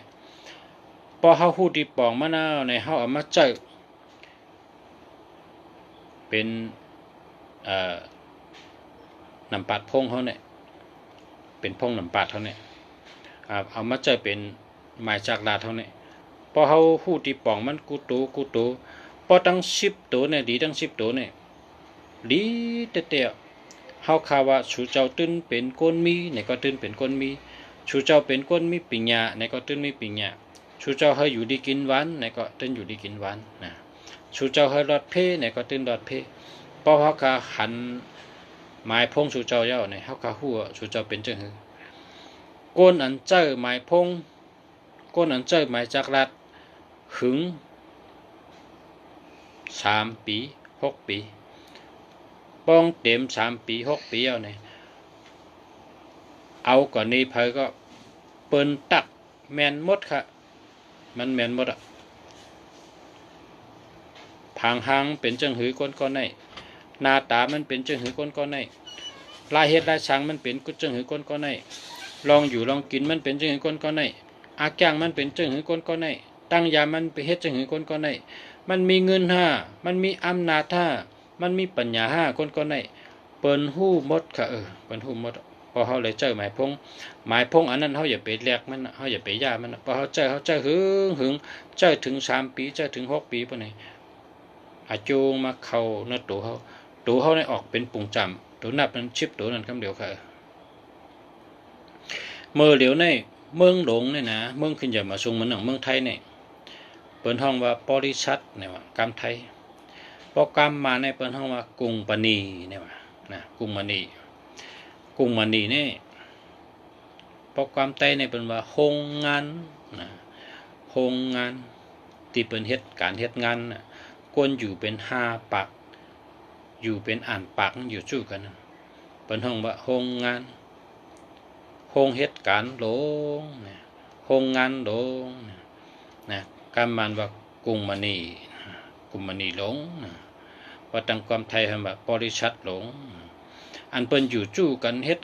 พอเฮาฮู้ที่ปองมันในเฮาเอามาเจอเป็นน้ำปัดพงเฮาเนี่ยเป็นพงน้ำปัดเฮาเนี่ยเอามาเจอเป็นหมายจากลาดเฮาเนี่ยพอเฮาฮู้ที่ปองมันกูตูพอตั้ง10ตัวเนี่ยดีตั้ง10ตัวเนี่ยดีเตะเฮาข่าวว่าชูเจ้าตื้นเป็นก้นมีในก็ตื้นเป็นก้นมีชูเจ้าเป็นก้นมีปิญญาในก็ตื้นมีปิญญาชูเจ้าเฮาอยู่ดีกินหวานในก็ตื้นอยู่ดีกินหวานนะชูเจ้าเฮารอดเพในก็ตื้นรอดเพเพราะเฮาคาหันหมายพงชูเจ้าเย้าในเฮาคาฮู้ว่าชูเจ้าเป็นจังหือก้นอันเจ้าหมายพงก้นอันเจ้าหมายจักรัดหึง3 ปี6 ปีป้องเต็ม3 ปี6 ปีเอาเนี่ยเอาก่อนนี้เพอก็เปิ้นตักแมนหมดค่ะมันแมนหมดอ่ะผางหางเป็นจังหือก้นก้อนในหน้าตามันเป็นจังหือก้นก้อนในลายเฮ็ดลายช้างมันเป็นกุจังหือก้นก้อนในลองอยู่ลองกินมันเป็นจังหือก้นก้อนในอาแกงมันเป็นจังหือก้นก้อนในตั้งยามันไปเฮ็ดจังหือก้นก้อนในมันมีเงินมันมีอำนาจมันมีปัญญาก้นก้อนในเปิ้นฮู้หมดค่ะเปิ้นฮู้หมดพอเฮาเลยเจอหมายพงอันนั้นเฮาอย่าไปแลกมันเฮาอย่าไปย่ามันพอเฮาเจอหึงเจอถึง3 ปีเจอถึง6 ปีปานนี้อาจูงมาเข้าในตัวเฮาได้ออกเป็นปุ่งจำตัวนับนั้นชิปตัวนั้นคำเดียวค่ะเมื่อเหลียวในเมืองหลงเนี่ยนะเมืองขึ้นใหญ่มาสูงเหมือนของเมืองไทยเนี่ยเปิ้นห้องว่าบริษัทเนี่ยว่ากรรมไทยพอกรรมมาในเปิ้นห้องว่ากรุงปณีเนี่ยว่านะกรุงมณีนี่พอความไต้ในเป็นว่าโรงงานนะโรงงานที่เป็นการเฮ็ดงานน่ะกวนอยู่เป็น5 ปากอยู่เป็นอ่านปากอยู่จู่กันเป็นห้องว่าโรงงานโรงเฮ็ดการโรงนะโรงงานโรงนะการมันว่ากรุงมณีหลงว่าตั้งความไทยคำว่าบริษัทหลงอันเปิ้นอยู่จู่กันเฮ็ด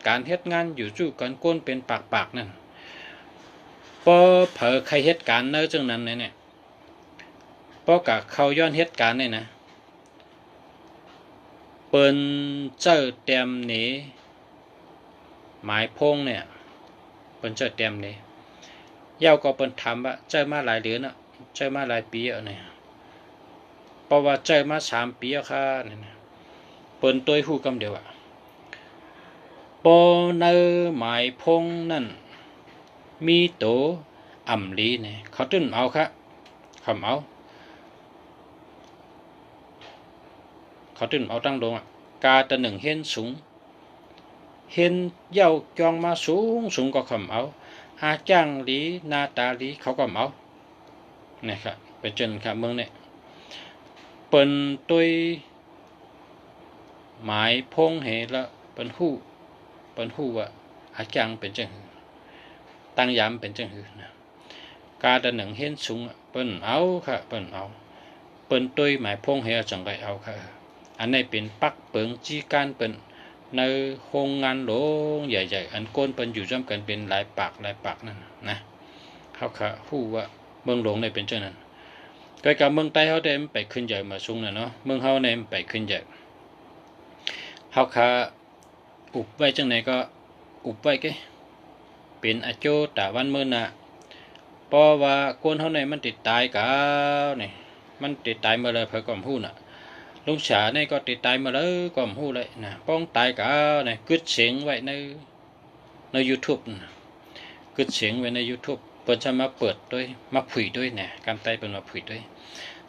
งานอยู่จู่กันก้นเป็นปากนั่นพอเผอใครเฮ็ดการเนอจังนั้นเนี่ยพอกะเขาย้อนเฮ็ดการเนี่ยนะเปิ้นเจ้าเต็มนี้หมายพงเนี่ยเปิ้นเจ้าเต็มนี้ยาวก็เปิ้นถามว่าเจ้ามาหลายเดือนอ่ะเจ้ามาหลายปีอ่ะเนี่ยเพราะว่าเจ้ามา3 ปีอ่ะค่ะเนี่ยเปิ้นตัวฮู้กำเดียวอ่ะปอเนอหมายพงนั่นมีโตอ่ำลีเนี่ยเขาตึ้นเอาค่ะคำเอาเขาตึ้นเอาตั้งลงอ่ะกาตะหนึ่งเห็นสูงเห็นเย้าจองมาสูงก็คำเอาอาจ้างลีนาตาลีเขาก็เอาเนี่ยครับไปจนครับเมืองเนี่ยเปิ้นตุยหมายพงเหละเปิ้นฮู้ว่าอาจารย์เป็นจังหือตั้งยามเป็นจังหือนะกาตะหนึ่งเห็นสูงเปิ้นเอาค่ะเปิ้นตุยหมายพงเหจังไดเอาค่ะอันนี้เป็นปักเปิงจีการเปิ้นในโรงงานหลวงใหญ่ๆอันก้นเปิ้นอยู่ร่วมกันเป็นหลายปากนั่นนะเขาค่ะฮู้ว่าเมืองหลวงเนี่ยเป็นจังนั้นใกล้กับเมืองใต้เฮาได้ไปขึ้นใหญ่มาสูงน่ะเนาะเมืองเฮาเนี่ยไปขึ้นใหญ่เฮาค่ะอุบไว้จังไหนก็อุบไว้แกเป็นอาโจตะวันมื้อน่ะเพราะว่าคนเฮาเนี่ยมันติดตายกะนี่มันติดตายมาเลยเพิ่นก็ฮู้น่ะลุงฉาเนี่ยก็ติดตายมาเลยก็ฮู้เลยนะป้องตายกะนี่กึดเสียงไว้ใน YouTube นะกึดเสียงไว้ใน YouTube เปิ้นจะมาเปิดด้วยมาผุยด้วยเนี่ยการไต้เปิ้นมาผุยด้วย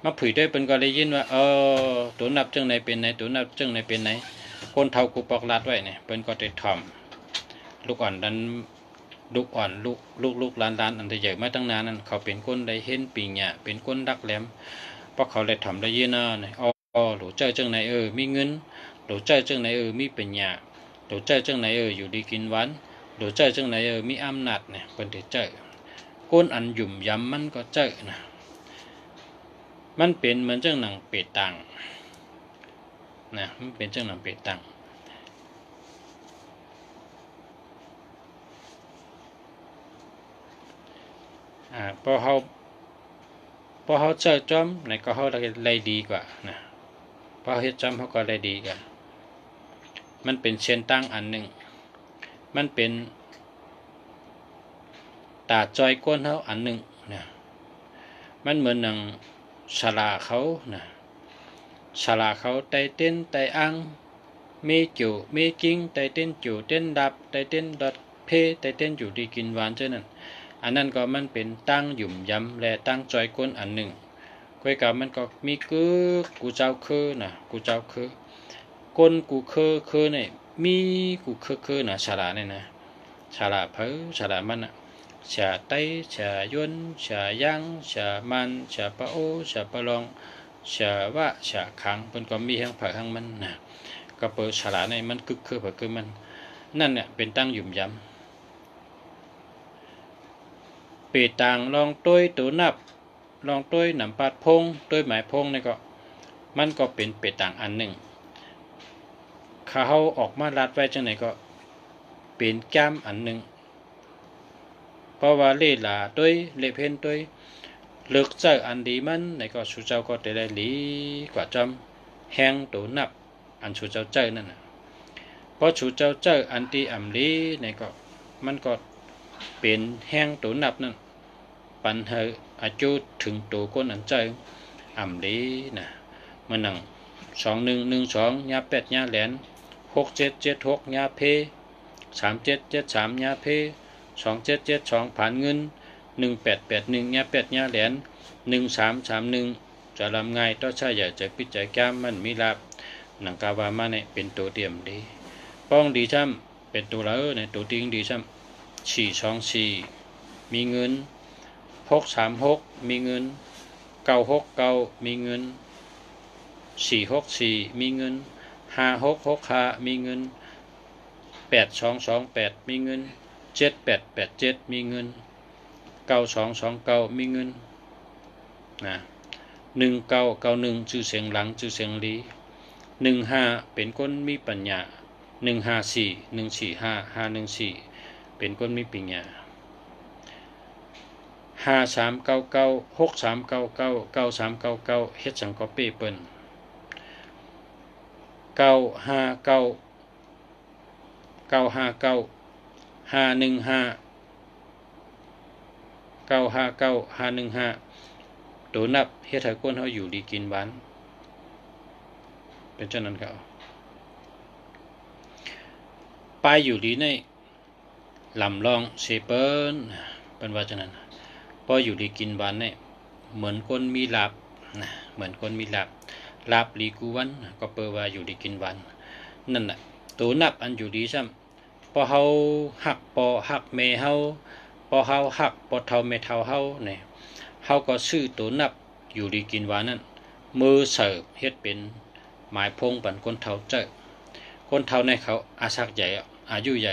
มาผุยด้วยเป็นก็ได้ยินว่าตัวนับจังไหนเป็นไหนตัวนับจังไหนเป็นไหนคนเท่ากูปอกลาดไว้เนี่ยเป็นก็ได้ทำลูกอ่อนนั้นลูกอ่อนลูกหลานอันใหญ่มาตั้งนานนั้นเขาเป็นคนได้เห็นปีหญ้าเป็นคนดักแหลมเพราะเขาได้ทำได้ยินนะเนี่ยหลูเจ้าจังไหนมีเงินหลูเจ้าจังไหนมีปัญญาหลูเจ้าจังไหนอยู่ดีกินหวานหลูเจ้าจังไหนมีอำนาจเนี่ยเป็นได้เจอก้นอันหยุ่มย้ำมันก็เจอนะมันเป็นเหมือนเจ้าหนังเป็ดตังนะมันเป็นเจ้าหนังเป็ดตังพอเขาเจอจอมในก็เขาได้ดีกว่านะพอเฮ็ดจอมเขาก็ได้ดีกว่ามันเป็นเช่นตั้งอันหนึ่งมันเป็นตาจอยก้นเขาอันหนึ่งนะมันเหมือนหนังฉลาเขานะฉลาเขาไตเต้นไตอังมีจิ๋วมีกิ้งไตเต้นจิ๋วเต้นดับไตเต้นดอดเพไตเต้นอยู่ดีกินหวานเจ้านั้นอันนั้นก็มันเป็นตั้งหยุ่มย้ำและตั้งจอยก้นอันหนึ่งก้อยกับมันก็มีกูเจ้าคือนะกูเจ้าคือก้นกูคือเนี่ยมีกูคือนะฉลาเนี่ยนะฉลาเพ้อฉลามันนะฉาไตฉายนฉายังฉามันฉาปะโอฉาปะลองฉาวะฉาขังเป็นก็มีทั้งเผยทั้งมันนะก็เปิดฉลาในมันคือเผยคือมันนั่นเนี่ยเป็นตั้งหยุ่มย้ำเปต่างลองต้วยตัวนับลองต้วยหนำปาดพงต้วยหมายพงนี่ก็มันก็เป็นเปต่างอันหนึ่งเขาออกมาลัดไว้จังไหนก็เป็นแก้มอันหนึ่งเพราะว่าเล่หลาต้วยเล่เพนต้วยเลือกเจออันดีมันในก็ชูเจ้าก็ได้หลีกว่าจำแห้งตัวนับอันชูเจ้าเจอนั่นนะเพราะชูเจ้าเจออันที่อ่ำลีในก็มันก็เป็นแห้งตัวนับนั่นปันเหออาจุถึงตัวก้นอันเจออ่ำลีนะมันหนัง2112ยา8ยาแหลน6776ยาเพ3773ยาเพ2772ผ่านเงิน1881ยา8ยาแหลน1331จะลำง่ายต่อชายใหญ่จะพิจารณามันมีลาบหนังกาวามาเนี่ยเป็นตัวเตรียมดีป้องดีช่ำเป็นตัวละในตัวติ้งดีช่ำ424มีเงิน636มีเงิน969มีเงิน464มีเงิน5665มีเงิน8228มีเงิน7887มีเงิน9229มีเงินนะ1991ชื่อเสียงหลังชื่อเสียงลี15เป็นคนมีปัญญา154 145 514เป็นคนมีปัญญา5399 6399 9399เฮ็ดสังก็เป้เปิ้น959 959 515 959 515ตัวนับเฮ็ดให้คนเฮาอยู่ดีกินหวานเป็นเช่นนั้นครับไปอยู่ดีในลำลองเซเปิ้นเป็นว่าจังนั้นพออยู่ดีกินหวานเนี่ยเหมือนคนมีลาบนะเหมือนคนมีลาบลีกูวันก็เปิดว่าอยู่ดีกินหวานนั่นน่ะตัวนับอันอยู่ดีซ้ำพอเฮาหักพอหักเมเฮาพอเฮาหักพอเท่าเมเท่าเฮาเนี่ยเฮาก็ซื้อตัวนับอยู่ดีกินหวานนั่นมือเสิร์ฟเฮ็ดเป็นหมายพงปันคนเท่าเจอคนเท่าในเขาอาศักใหญ่อายุใหญ่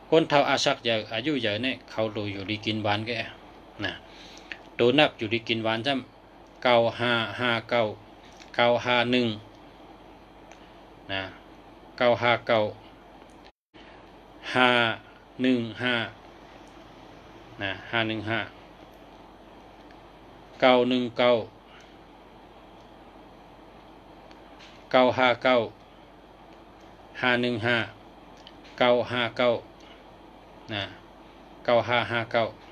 คนเท่าอาศักใหญ่อายุใหญ่เนี่ยเขาดูอยู่ดีกินหวานแกนะตัวนับอยู่ดีกินหวานซ้ำ9559 951นะ959 515นะ515 919 959 515 959นะ9559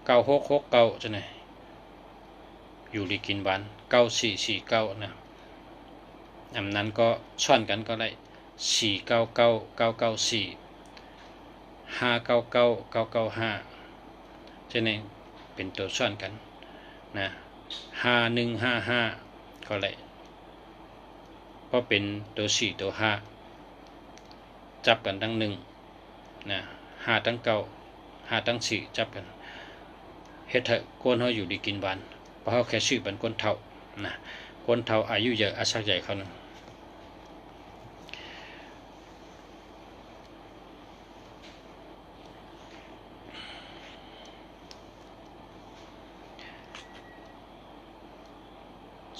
9669จะไหนอยู่ดีกินหวาน9449นะอันนั้นก็ช่อนกันก็ได้499 994 599 995จะไหนเป็นตัวช่อนกันนะ 5155ก็เลยเพราะเป็นตัว4ตัว5จับกันทั้ง1นะ5ทั้ง9 5ทั้ง4จับกันเฮ็ดให้คนเฮาอยู่ดีกินหวานเพราะเฮาแค่ชื่อเป็นคนเฒ่านะคนเฒ่าอายุเยอะอาศักใหญ่เขานึง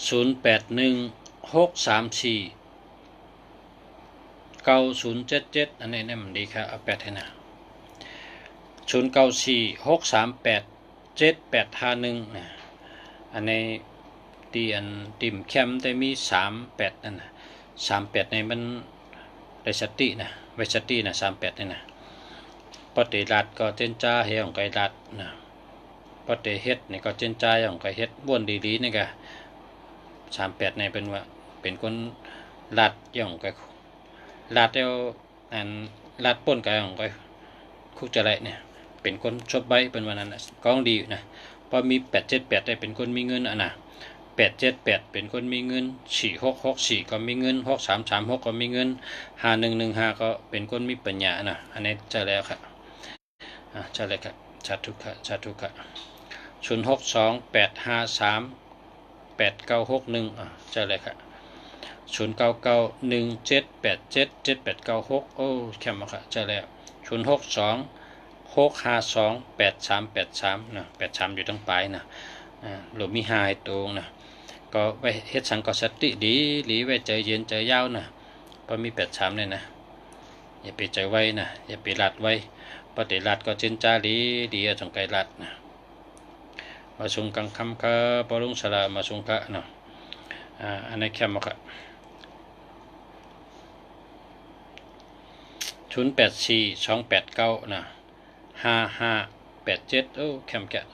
0816349077อันนี้มันดีครับเอา8ให้นะ0946387851นะอันนี้ตีอันติ่มแคมแต่มี38นั่นนะ38ในมันได้สตินะไว้สตินะ38นี่นะปฏิรัตก็เจนจ้าเฮของไกรัตนะปฏิเฮ็ดนี่ก็เจนจ้าของไกเฮ็ดบ้วนดีๆนี่ก็38ในเป็นว่าเป็นคนรัดย่องไกรัดแล้วอันรัดป่นไกของไกคุกจะไรเนี่ยเป็นคนชอบใบเป็นวันนั้นกองดีนะพอมี878ได้เป็นคนมีเงินอ่ะนะ878เป็นคนมีเงิน4664ก็มีเงิน6336ก็มีเงิน5115ก็เป็นคนมีปัญญานะอันนี้จะแล้วครับจะเลยครับชัดทุกข์ชัดทุกข์0628538961จะเลยครับ099178779896โอ้แค่มาค่ะจะแล้ว0626528383นะ83อยู่ทั้งปลายนะหรือมีหายตรงนะก็ไว้เฮ็ดสังกสติดีหรือไว้ใจเย็นใจยาวนะพอมี83เนี่ยนะอย่าไปใจไว้นะอย่าไปรัดไว้ปฏิรัดก็เจนจาดีจงไกรัดนะมาสุงกังคำค่ะปรุงสละมาสุงกะนะอันนี้แค่มาค่ะ084289นะ5587โอ้แคมแกะ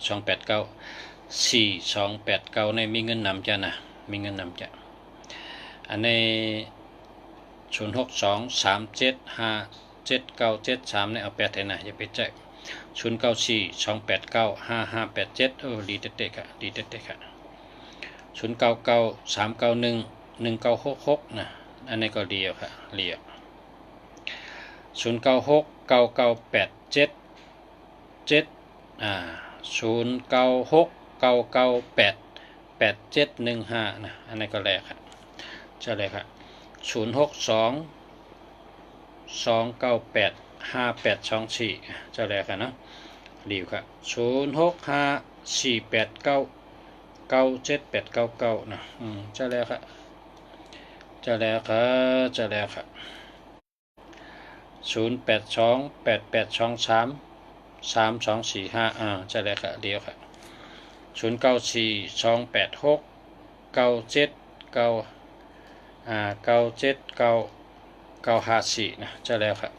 2894289ในมีเงินนำจ้ะนะมีเงินนำจ้ะอันนี้0623757973เนี่ยเอา8ให้นะอย่าไปแจก0942895587โอ้ดีเด็ดๆค่ะดีเด็ดๆค่ะ0993911966นะอันนี้ก็ดีค่ะเรียก09699877 0969988715นะอันนี้ก็แรกครับจะเลยครับ0622985824จะแรกครับนะดีครับ0654899799นะจะแล้วครับจะแล้วครับ0828823245จะเลยครับเดียวครับ094286979954นะจะแล้วครับ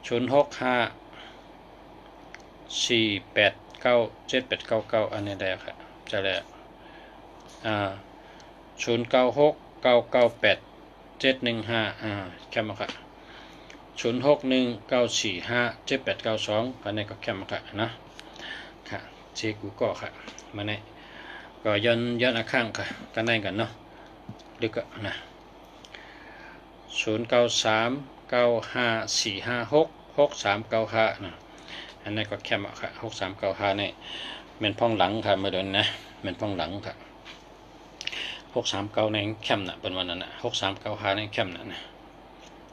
0654897899อันนี้แล้วครับจะแล้ว0969987115แค่มาครับ0619457892อันนี้ก็แค่มาค่ะนะค่ะเช็คกูก็ค่ะมาเนี่ยก็ย้อนอาข้างค่ะกันได้กันเนาะดึกนะ093954566395นะอันนี้ก็แค่มาค่ะ6395เนี่ยเป็นพ่องหลังค่ะมาเดินนะเป็นพ่องหลังค่ะ639ในแคมน่ะเป็นวันนั้นนะ6395ในแคมน่ะนะ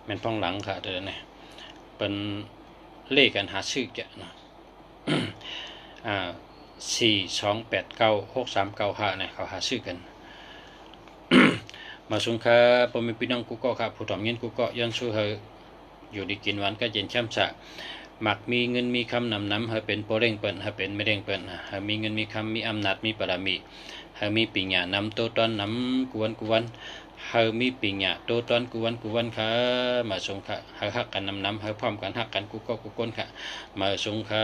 เป็นพ่องหลังค่ะเดินเนี่ยเป็นเลขกันหาชื่อแกนะ42896395เนี่ยเขาหาชื่อกันมาสุงค่ะผมมีพี่น้องกูก็ครับผู้ถ่อมเงินกูก็ย้อนสู้เฮออยู่ดีกินหวานก็เย็นแช่มฉะมักมีเงินมีคำนำเฮอเป็นโปเร่งเปิ้นเฮอเป็นไม่เร่งเปิ้นเฮอมีเงินมีคำมีอำนาจมีบารมีเฮอมีปิญญานำโตตอนนำกวนเฮอมีปิญญาโตตอนกวนค่ะมาสุงค่ะเฮอฮักกันนำเฮอพร้อมกันฮักกันกูก็กูก้นค่ะมาสุงค่ะ